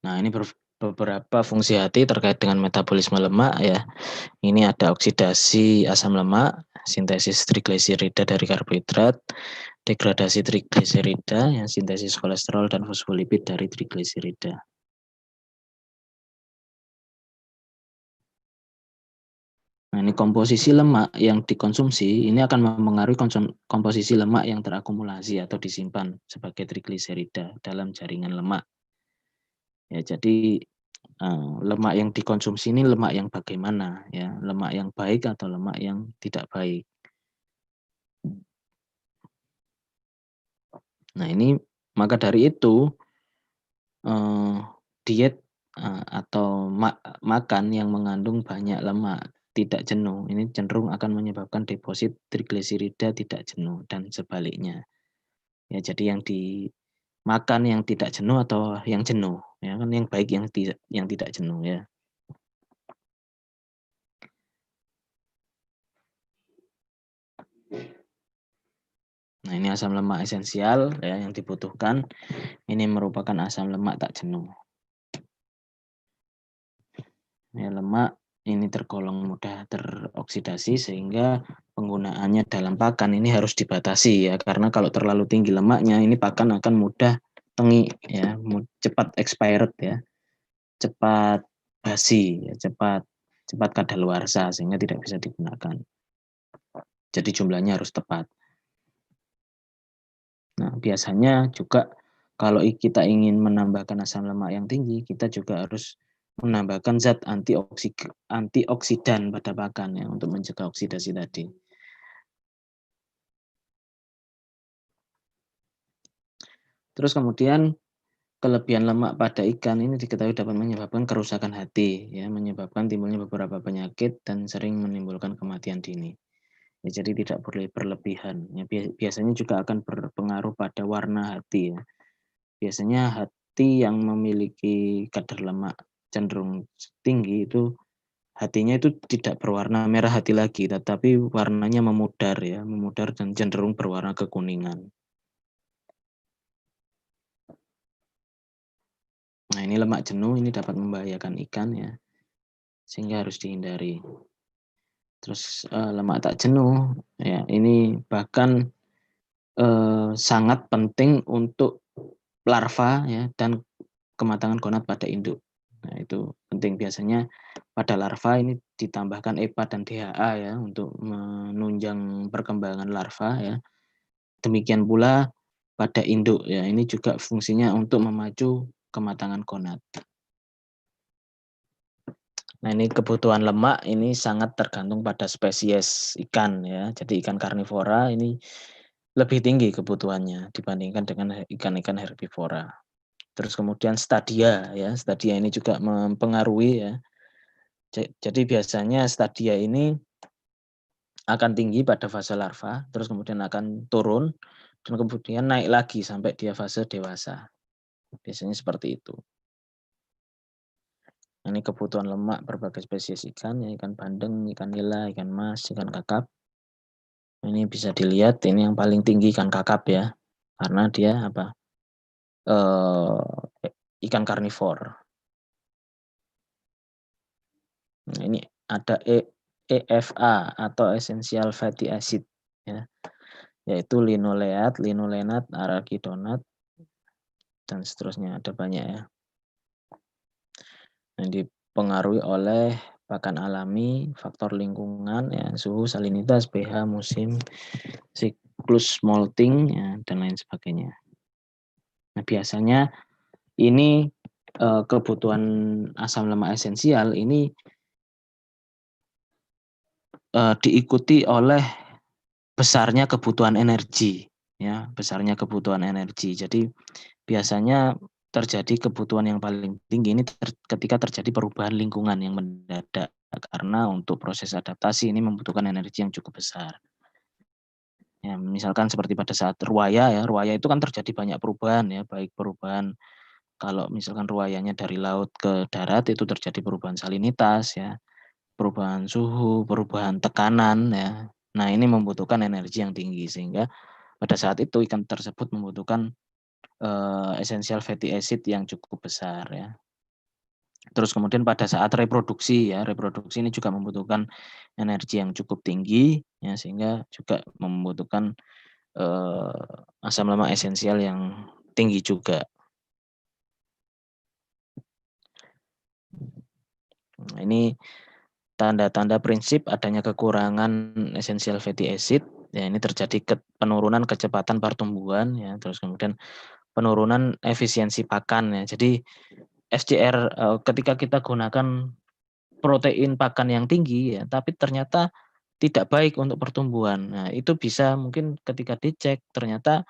Nah, ini beberapa fungsi hati terkait dengan metabolisme lemak ya. Ini ada oksidasi asam lemak, sintesis trigliserida dari karbohidrat, degradasi trigliserida, yang sintesis kolesterol dan fosfolipid dari trigliserida. Nah, ini komposisi lemak yang dikonsumsi ini akan mempengaruhi komposisi lemak yang terakumulasi atau disimpan sebagai trigliserida dalam jaringan lemak. Ya, jadi lemak yang dikonsumsi ini lemak yang bagaimana ya, lemak yang baik atau lemak yang tidak baik. Nah, ini maka dari itu diet atau makan yang mengandung banyak lemak tidak jenuh ini cenderung akan menyebabkan deposit trigliserida tidak jenuh dan sebaliknya. Ya, jadi yang dimakan yang tidak jenuh atau yang jenuh, ya kan, yang baik yang tidak jenuh ya. Nah, ini asam lemak esensial ya yang dibutuhkan. Ini merupakan asam lemak tak jenuh. Ya, lemak ini tergolong mudah teroksidasi sehingga penggunaannya dalam pakan ini harus dibatasi ya, karena kalau terlalu tinggi lemaknya ini pakan akan mudah tengik ya, cepat expired ya, cepat basi ya, cepat kadaluarsa sehingga tidak bisa digunakan. Jadi jumlahnya harus tepat. Nah, biasanya juga kalau kita ingin menambahkan asam lemak yang tinggi, kita juga harus menambahkan zat antioksidan pada pakan ya untuk mencegah oksidasi tadi. Terus kemudian kelebihan lemak pada ikan ini diketahui dapat menyebabkan kerusakan hati, ya, menyebabkan timbulnya beberapa penyakit dan sering menimbulkan kematian dini. Ya, jadi tidak boleh berlebihan. Ya, biasanya juga akan berpengaruh pada warna hati. Ya. Biasanya hati yang memiliki kadar lemak cenderung tinggi itu hatinya itu tidak berwarna merah hati lagi, tetapi warnanya memudar ya, memudar dan cenderung berwarna kekuningan. Nah, ini lemak jenuh ini dapat membahayakan ikan ya, sehingga harus dihindari. Terus lemak tak jenuh ya, ini bahkan sangat penting untuk larva ya dan kematangan gonad pada induk. Nah, itu penting, biasanya pada larva ini ditambahkan EPA dan DHA ya untuk menunjang perkembangan larva ya. Demikian pula pada induk ya, ini juga fungsinya untuk memacu kematangan gonad. Nah, ini kebutuhan lemak ini sangat tergantung pada spesies ikan ya. Jadi ikan karnivora ini lebih tinggi kebutuhannya dibandingkan dengan ikan-ikan herbivora. Terus kemudian stadia ya, stadia ini juga mempengaruhi ya. Jadi biasanya stadia ini akan tinggi pada fase larva, terus kemudian akan turun dan kemudian naik lagi sampai dia fase dewasa. Biasanya seperti itu. Ini kebutuhan lemak berbagai spesies ikan, ya, ikan bandeng, ikan nila, ikan mas, ikan kakap. Ini bisa dilihat, ini yang paling tinggi ikan kakap ya, karena dia apa? Ikan karnivor. Nah, ini ada EFA atau essential fatty acid ya, yaitu linoleat, linolenat, arachidonat, dan seterusnya, ada banyak ya. Yang dipengaruhi oleh pakan alami, faktor lingkungan, ya, suhu, salinitas, pH, musim, siklus molting, ya, dan lain sebagainya. Nah, biasanya ini kebutuhan asam lemak esensial ini diikuti oleh besarnya kebutuhan energi, ya, besarnya kebutuhan energi. Jadi biasanya terjadi kebutuhan yang paling tinggi ini ketika terjadi perubahan lingkungan yang mendadak, karena untuk proses adaptasi ini membutuhkan energi yang cukup besar. Ya, misalkan seperti pada saat ruwaya ya, ruwaya itu kan terjadi banyak perubahan ya, baik perubahan kalau misalkan ruwayanya dari laut ke darat itu terjadi perubahan salinitas ya, perubahan suhu, perubahan tekanan ya. Nah, ini membutuhkan energi yang tinggi sehingga pada saat itu ikan tersebut membutuhkan essential fatty acid yang cukup besar ya. Terus kemudian pada saat reproduksi ya, reproduksi ini juga membutuhkan energi yang cukup tinggi ya, sehingga juga membutuhkan asam lemak esensial yang tinggi juga. Nah, ini tanda-tanda prinsip adanya kekurangan essential fatty acid. Ya, ini terjadi penurunan kecepatan pertumbuhan ya, terus kemudian penurunan efisiensi pakan ya. Jadi SCR ketika kita gunakan protein pakan yang tinggi ya, tapi ternyata tidak baik untuk pertumbuhan. Nah, itu bisa mungkin ketika dicek ternyata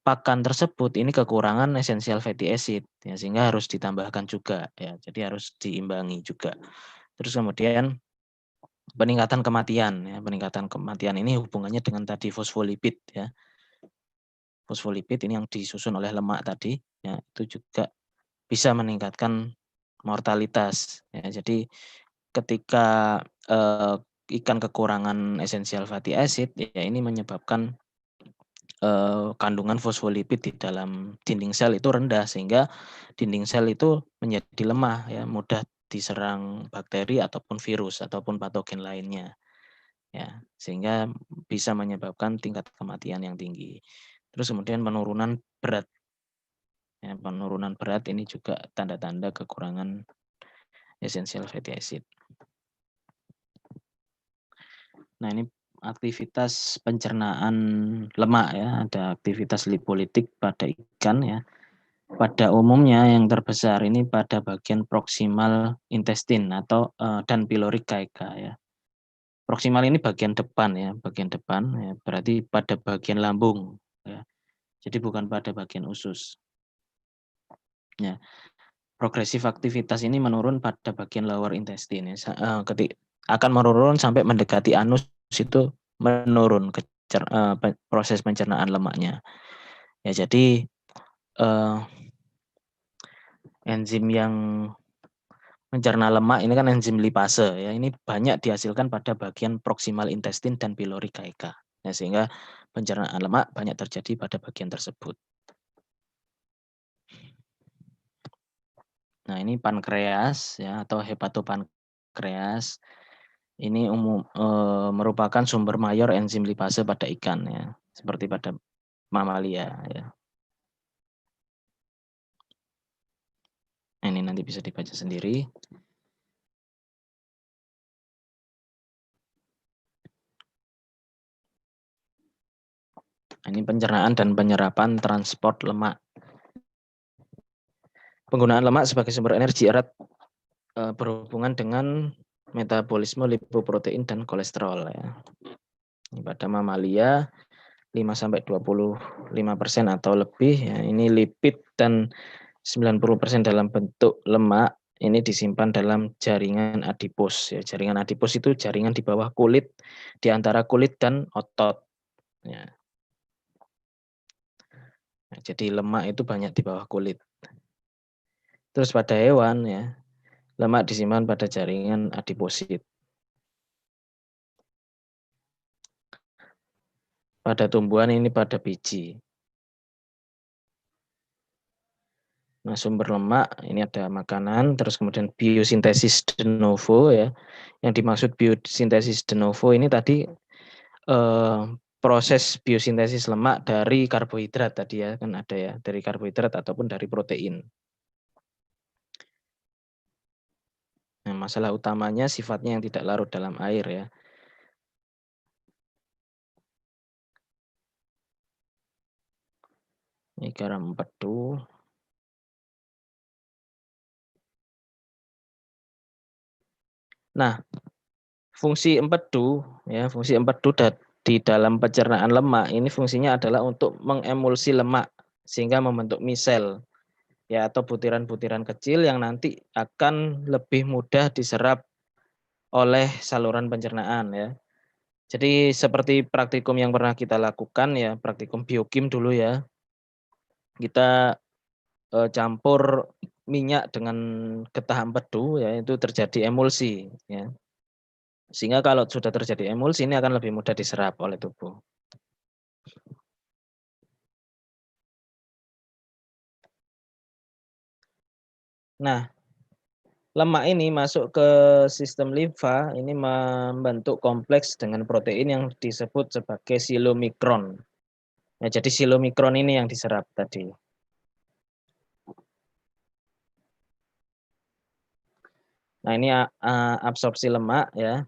pakan tersebut ini kekurangan essential fatty acid ya, sehingga harus ditambahkan juga ya. Jadi harus diimbangi juga. Terus kemudian peningkatan kematian ya, peningkatan kematian ini hubungannya dengan tadi fosfolipid ya. Fosfolipid ini yang disusun oleh lemak tadi ya, itu juga bisa meningkatkan mortalitas ya. Jadi ketika ikan kekurangan essential fatty acid ya, ini menyebabkan kandungan fosfolipid di dalam dinding sel itu rendah sehingga dinding sel itu menjadi lemah ya, mudah diserang bakteri ataupun virus ataupun patogen lainnya ya, sehingga bisa menyebabkan tingkat kematian yang tinggi. Terus kemudian penurunan berat ya, penurunan berat ini juga tanda-tanda kekurangan essential fatty acid. Nah, ini aktivitas pencernaan lemak ya, ada aktivitas lipolitik pada ikan ya. Pada umumnya yang terbesar ini pada bagian proximal intestine atau dan pyloric caeca ya. Proximal ini bagian depan ya, berarti pada bagian lambung ya. Jadi bukan pada bagian usus. Ya. Progresif aktivitas ini menurun pada bagian lower intestine ya. Akan menurun sampai mendekati anus, itu menurun proses pencernaan lemaknya. Ya, jadi enzim yang mencerna lemak ini kan enzim lipase ya, ini banyak dihasilkan pada bagian proximal intestine dan pyloric caeca. Ya, sehingga pencernaan lemak banyak terjadi pada bagian tersebut. Nah, ini pankreas ya atau hepatopankreas. Ini merupakan sumber mayor enzim lipase pada ikan ya, seperti pada mamalia ya. Ini nanti bisa dibaca sendiri. Ini pencernaan dan penyerapan transport lemak. Penggunaan lemak sebagai sumber energi erat berhubungan dengan metabolisme lipoprotein dan kolesterol ya. Ini pada mamalia 5-25% atau lebih ya, ini lipid dan 90% dalam bentuk lemak ini disimpan dalam jaringan adipos ya. Jaringan adipos itu jaringan di bawah kulit, di antara kulit dan otot ya. Nah, jadi lemak itu banyak di bawah kulit. Terus pada hewan ya, lemak disimpan pada jaringan adiposit. Pada tumbuhan ini pada biji. Nah, sumber lemak ini ada makanan, terus kemudian biosintesis de novo ya. Yang dimaksud biosintesis de novo ini tadi proses biosintesis lemak dari karbohidrat tadi ya, kan ada ya, dari karbohidrat ataupun dari protein. Nah, masalah utamanya sifatnya yang tidak larut dalam air ya. Ini garam empedu. Nah, fungsi empedu ya, fungsi empedu di dalam pencernaan lemak ini fungsinya adalah untuk mengemulsi lemak sehingga membentuk misel ya, atau butiran-butiran kecil yang nanti akan lebih mudah diserap oleh saluran pencernaan ya. Jadi seperti praktikum yang pernah kita lakukan ya, praktikum biokim dulu ya. Kita campur minyak dengan getah empedu ya, itu terjadi emulsi ya. Sehingga kalau sudah terjadi emulsi ini akan lebih mudah diserap oleh tubuh. Nah, lemak ini masuk ke sistem limfa, ini membentuk kompleks dengan protein yang disebut sebagai silomikron. Nah, jadi silomikron ini yang diserap tadi. Nah, ini absorpsi lemak ya.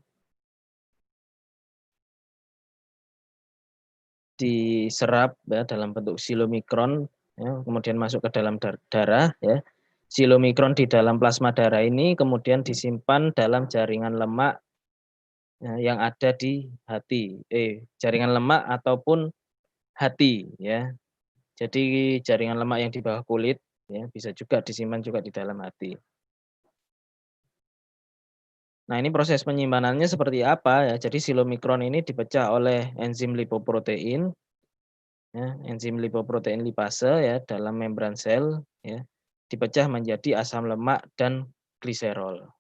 Diserap ya dalam bentuk silomikron ya, kemudian masuk ke dalam darah ya. Silomikron di dalam plasma darah ini kemudian disimpan dalam jaringan lemak ya, yang ada di hati. Jaringan lemak ataupun hati ya. Jadi jaringan lemak yang di bawah kulit ya bisa juga disimpan juga di dalam hati. Nah, ini proses penyimpanannya seperti apa ya? Jadi silomikron ini dipecah oleh enzim lipoprotein ya, enzim lipoprotein lipase ya dalam membran sel ya, dipecah menjadi asam lemak dan gliserol.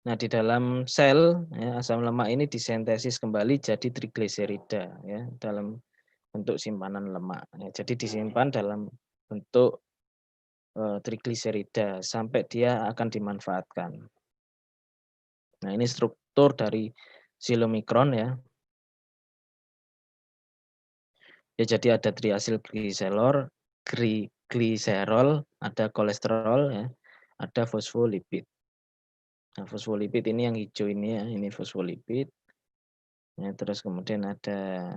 Nah, di dalam sel ya, asam lemak ini disintesis kembali jadi trigliserida ya dalam bentuk simpanan lemak. Ya, jadi disimpan dalam bentuk trigliserida sampai dia akan dimanfaatkan. Nah, ini struktur dari silomikron ya. Ya, jadi ada triasil gliserol, ada kolesterol ya, ada fosfolipid. Nah, fosfolipid ini yang hijau ini ya, ini fosfolipid. Ya, terus kemudian ada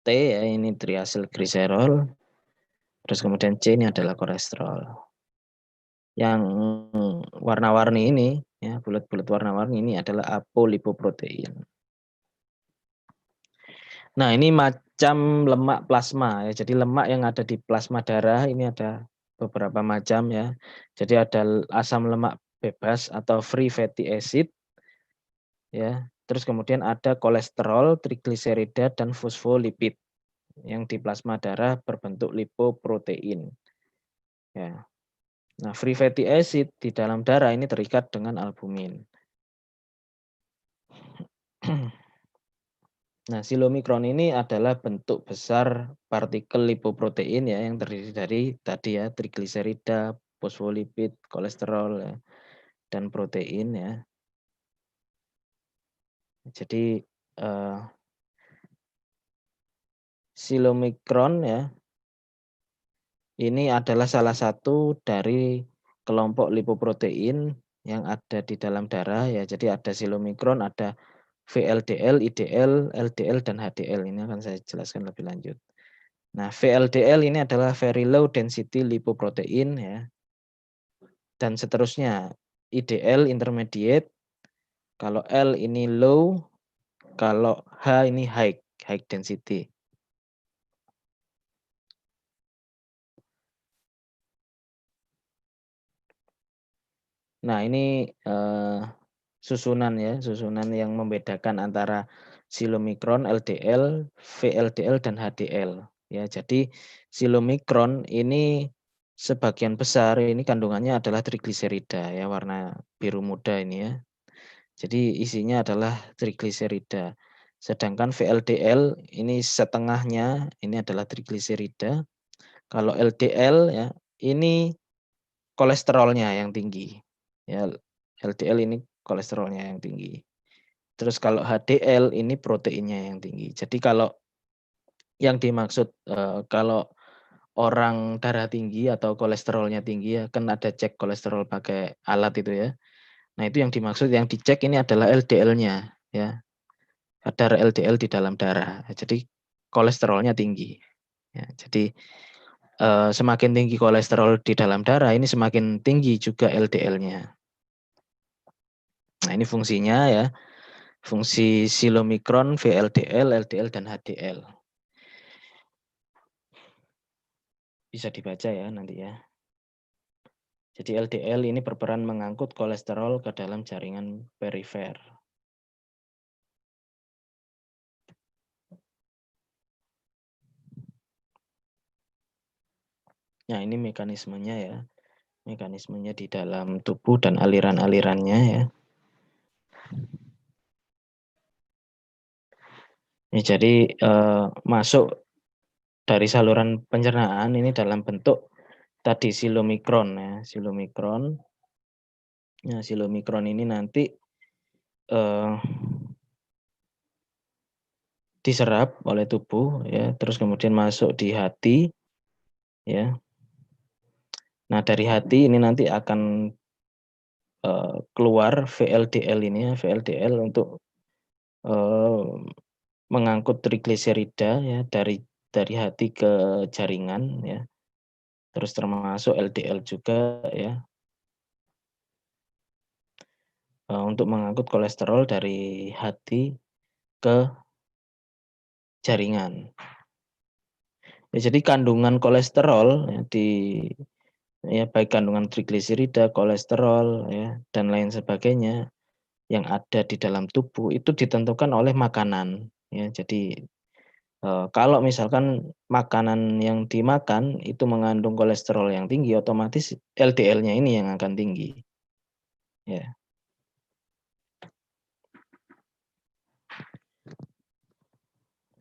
T ya, ini triasil gliserol. Terus kemudian C ini adalah kolesterol. Yang warna-warni ini ya, bulat-bulat warna-warni ini adalah apolipoprotein. Nah, ini macam lemak plasma ya. Jadi lemak yang ada di plasma darah ini ada beberapa macam ya. Jadi ada asam lemak bebas atau free fatty acid ya. Terus kemudian ada kolesterol, trigliserida dan fosfolipid yang di plasma darah berbentuk lipoprotein. Ya. Nah, free fatty acid di dalam darah ini terikat dengan albumin. Nah, silomikron ini adalah bentuk besar partikel lipoprotein ya yang terdiri dari tadi ya trigliserida, fosfolipid, kolesterol ya, dan protein ya. Jadi silomikron ya ini adalah salah satu dari kelompok lipoprotein yang ada di dalam darah ya. Jadi ada silomikron, ada VLDL, IDL, LDL dan HDL. Ini akan saya jelaskan lebih lanjut. Nah, VLDL ini adalah very low density lipoprotein ya. Dan seterusnya. IDL intermediate, kalau L ini low, kalau H ini high density. Nah, ini susunan ya, susunan yang membedakan antara silomikron, LDL, VLDL dan HDL. Ya, jadi silomikron ini sebagian besar ini kandungannya adalah trigliserida ya, warna biru muda ini ya. Jadi isinya adalah trigliserida. Sedangkan VLDL ini setengahnya ini adalah trigliserida. Kalau LDL ya ini kolesterolnya yang tinggi. Ya, LDL ini kolesterolnya yang tinggi. Terus kalau HDL ini proteinnya yang tinggi. Jadi kalau yang dimaksud kalau orang darah tinggi atau kolesterolnya tinggi ya, kan ada cek kolesterol pakai alat itu ya. Nah, itu yang dimaksud, yang dicek ini adalah LDL-nya ya. Kadar LDL di dalam darah. Jadi kolesterolnya tinggi. Ya, jadi semakin tinggi kolesterol di dalam darah, ini semakin tinggi juga LDL-nya. Nah, ini fungsinya ya. Fungsi silomikron, VLDL, LDL, dan HDL. Bisa dibaca ya nanti ya. Jadi LDL ini berperan mengangkut kolesterol ke dalam jaringan perifer. Nah, ini mekanismenya ya. Mekanismenya di dalam tubuh dan aliran-alirannya ya. Jadi masuk dari saluran pencernaan ini dalam bentuk tadi silomikron ya, silomikron. Nah, silomikron ini nanti diserap oleh tubuh ya, terus kemudian masuk di hati ya. Nah, dari hati ini nanti akan keluar VLDL ini ya, VLDL untuk mengangkut trigliserida ya dari hati ke jaringan ya. Terus termasuk LDL juga ya. Untuk mengangkut kolesterol dari hati ke jaringan. Ya, jadi kandungan kolesterol ya, baik kandungan trigliserida, kolesterol ya, dan lain sebagainya yang ada di dalam tubuh itu ditentukan oleh makanan ya. Jadi kalau misalkan makanan yang dimakan itu mengandung kolesterol yang tinggi, otomatis LDL-nya ini yang akan tinggi. Ya.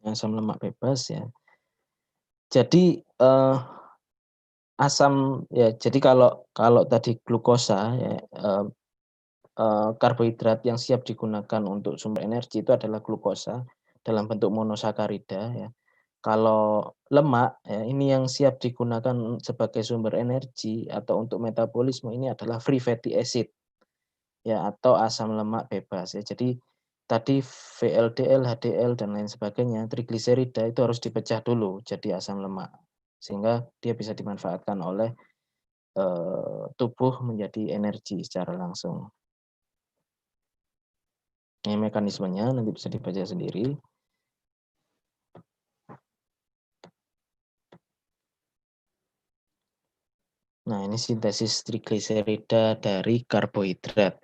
Asam lemak bebas ya. Jadi asam ya, jadi kalau tadi glukosa ya, karbohidrat yang siap digunakan untuk sumber energi itu adalah glukosa dalam bentuk monosakarida ya. Kalau lemak ya, ini yang siap digunakan sebagai sumber energi atau untuk metabolisme ini adalah free fatty acid ya, atau asam lemak bebas ya. Jadi tadi VLDL, HDL dan lain sebagainya, trigliserida itu harus dipecah dulu jadi asam lemak sehingga dia bisa dimanfaatkan oleh tubuh menjadi energi secara langsung. Ini mekanismenya nanti bisa dibaca sendiri. Nah, ini sintesis trigliserida dari karbohidrat.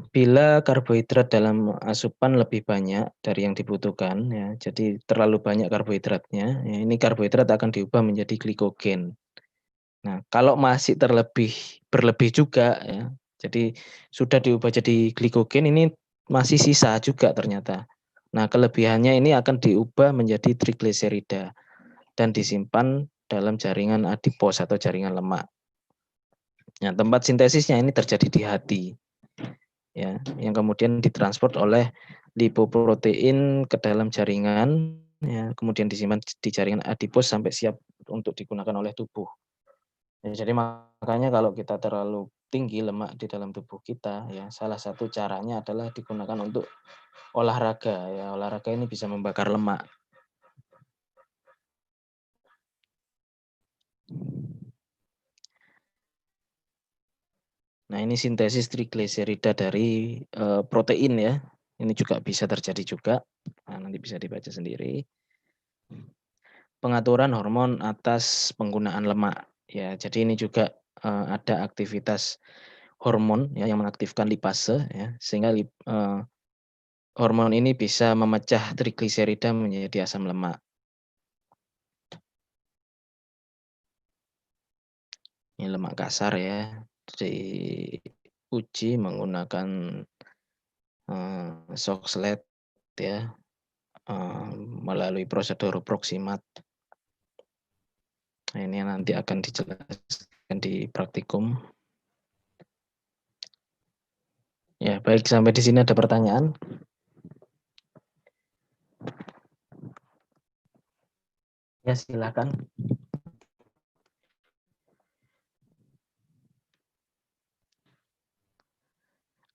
Bila karbohidrat dalam asupan lebih banyak dari yang dibutuhkan, ya, jadi terlalu banyak karbohidratnya, ya, ini karbohidrat akan diubah menjadi glikogen. Nah, kalau masih berlebih juga, ya, jadi sudah diubah jadi glikogen, ini masih sisa juga ternyata. Nah, kelebihannya ini akan diubah menjadi trigliserida dan disimpan dalam jaringan adipos atau jaringan lemak. Nah, tempat sintesisnya ini terjadi di hati. Ya, yang kemudian ditransport oleh lipoprotein ke dalam jaringan ya, kemudian disimpan di jaringan adipos sampai siap untuk digunakan oleh tubuh. Ya, jadi makanya kalau kita terlalu tinggi lemak di dalam tubuh kita ya, salah satu caranya adalah digunakan untuk olahraga ya. Olahraga ini bisa membakar lemak. Nah, ini sintesis trigliserida dari protein ya. Ini juga bisa terjadi juga. Nah, nanti bisa dibaca sendiri. Pengaturan hormon atas penggunaan lemak. Ya, jadi ini juga ada aktivitas hormon ya yang mengaktifkan lipase ya, sehingga hormon ini bisa memecah trigliserida menjadi asam lemak. Ini lemak kasar ya, diuji menggunakan Soxhlet ya, melalui prosedur proximat. Nah, ini nanti akan dijelaskan di praktikum. Ya, baik, sampai di sini ada pertanyaan? Ya, silakan.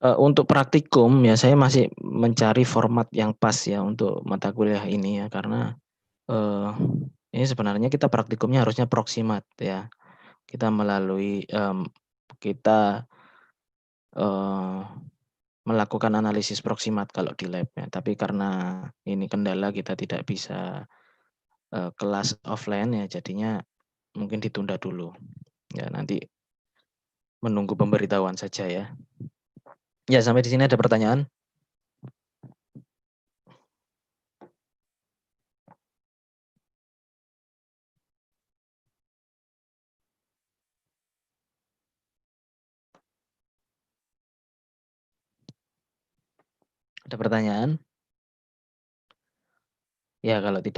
Untuk praktikum ya saya masih mencari format yang pas ya untuk mata kuliah ini ya, karena ini sebenarnya kita praktikumnya harusnya proksimat ya. Kita melalui kita melakukan analisis proksimat kalau di lab ya. Tapi karena ini kendala kita tidak bisa kelas offline ya, jadinya mungkin ditunda dulu. Ya, nanti menunggu pemberitahuan saja ya. Ya, sampai di sini ada pertanyaan? Ada pertanyaan? Ya, kalau tidak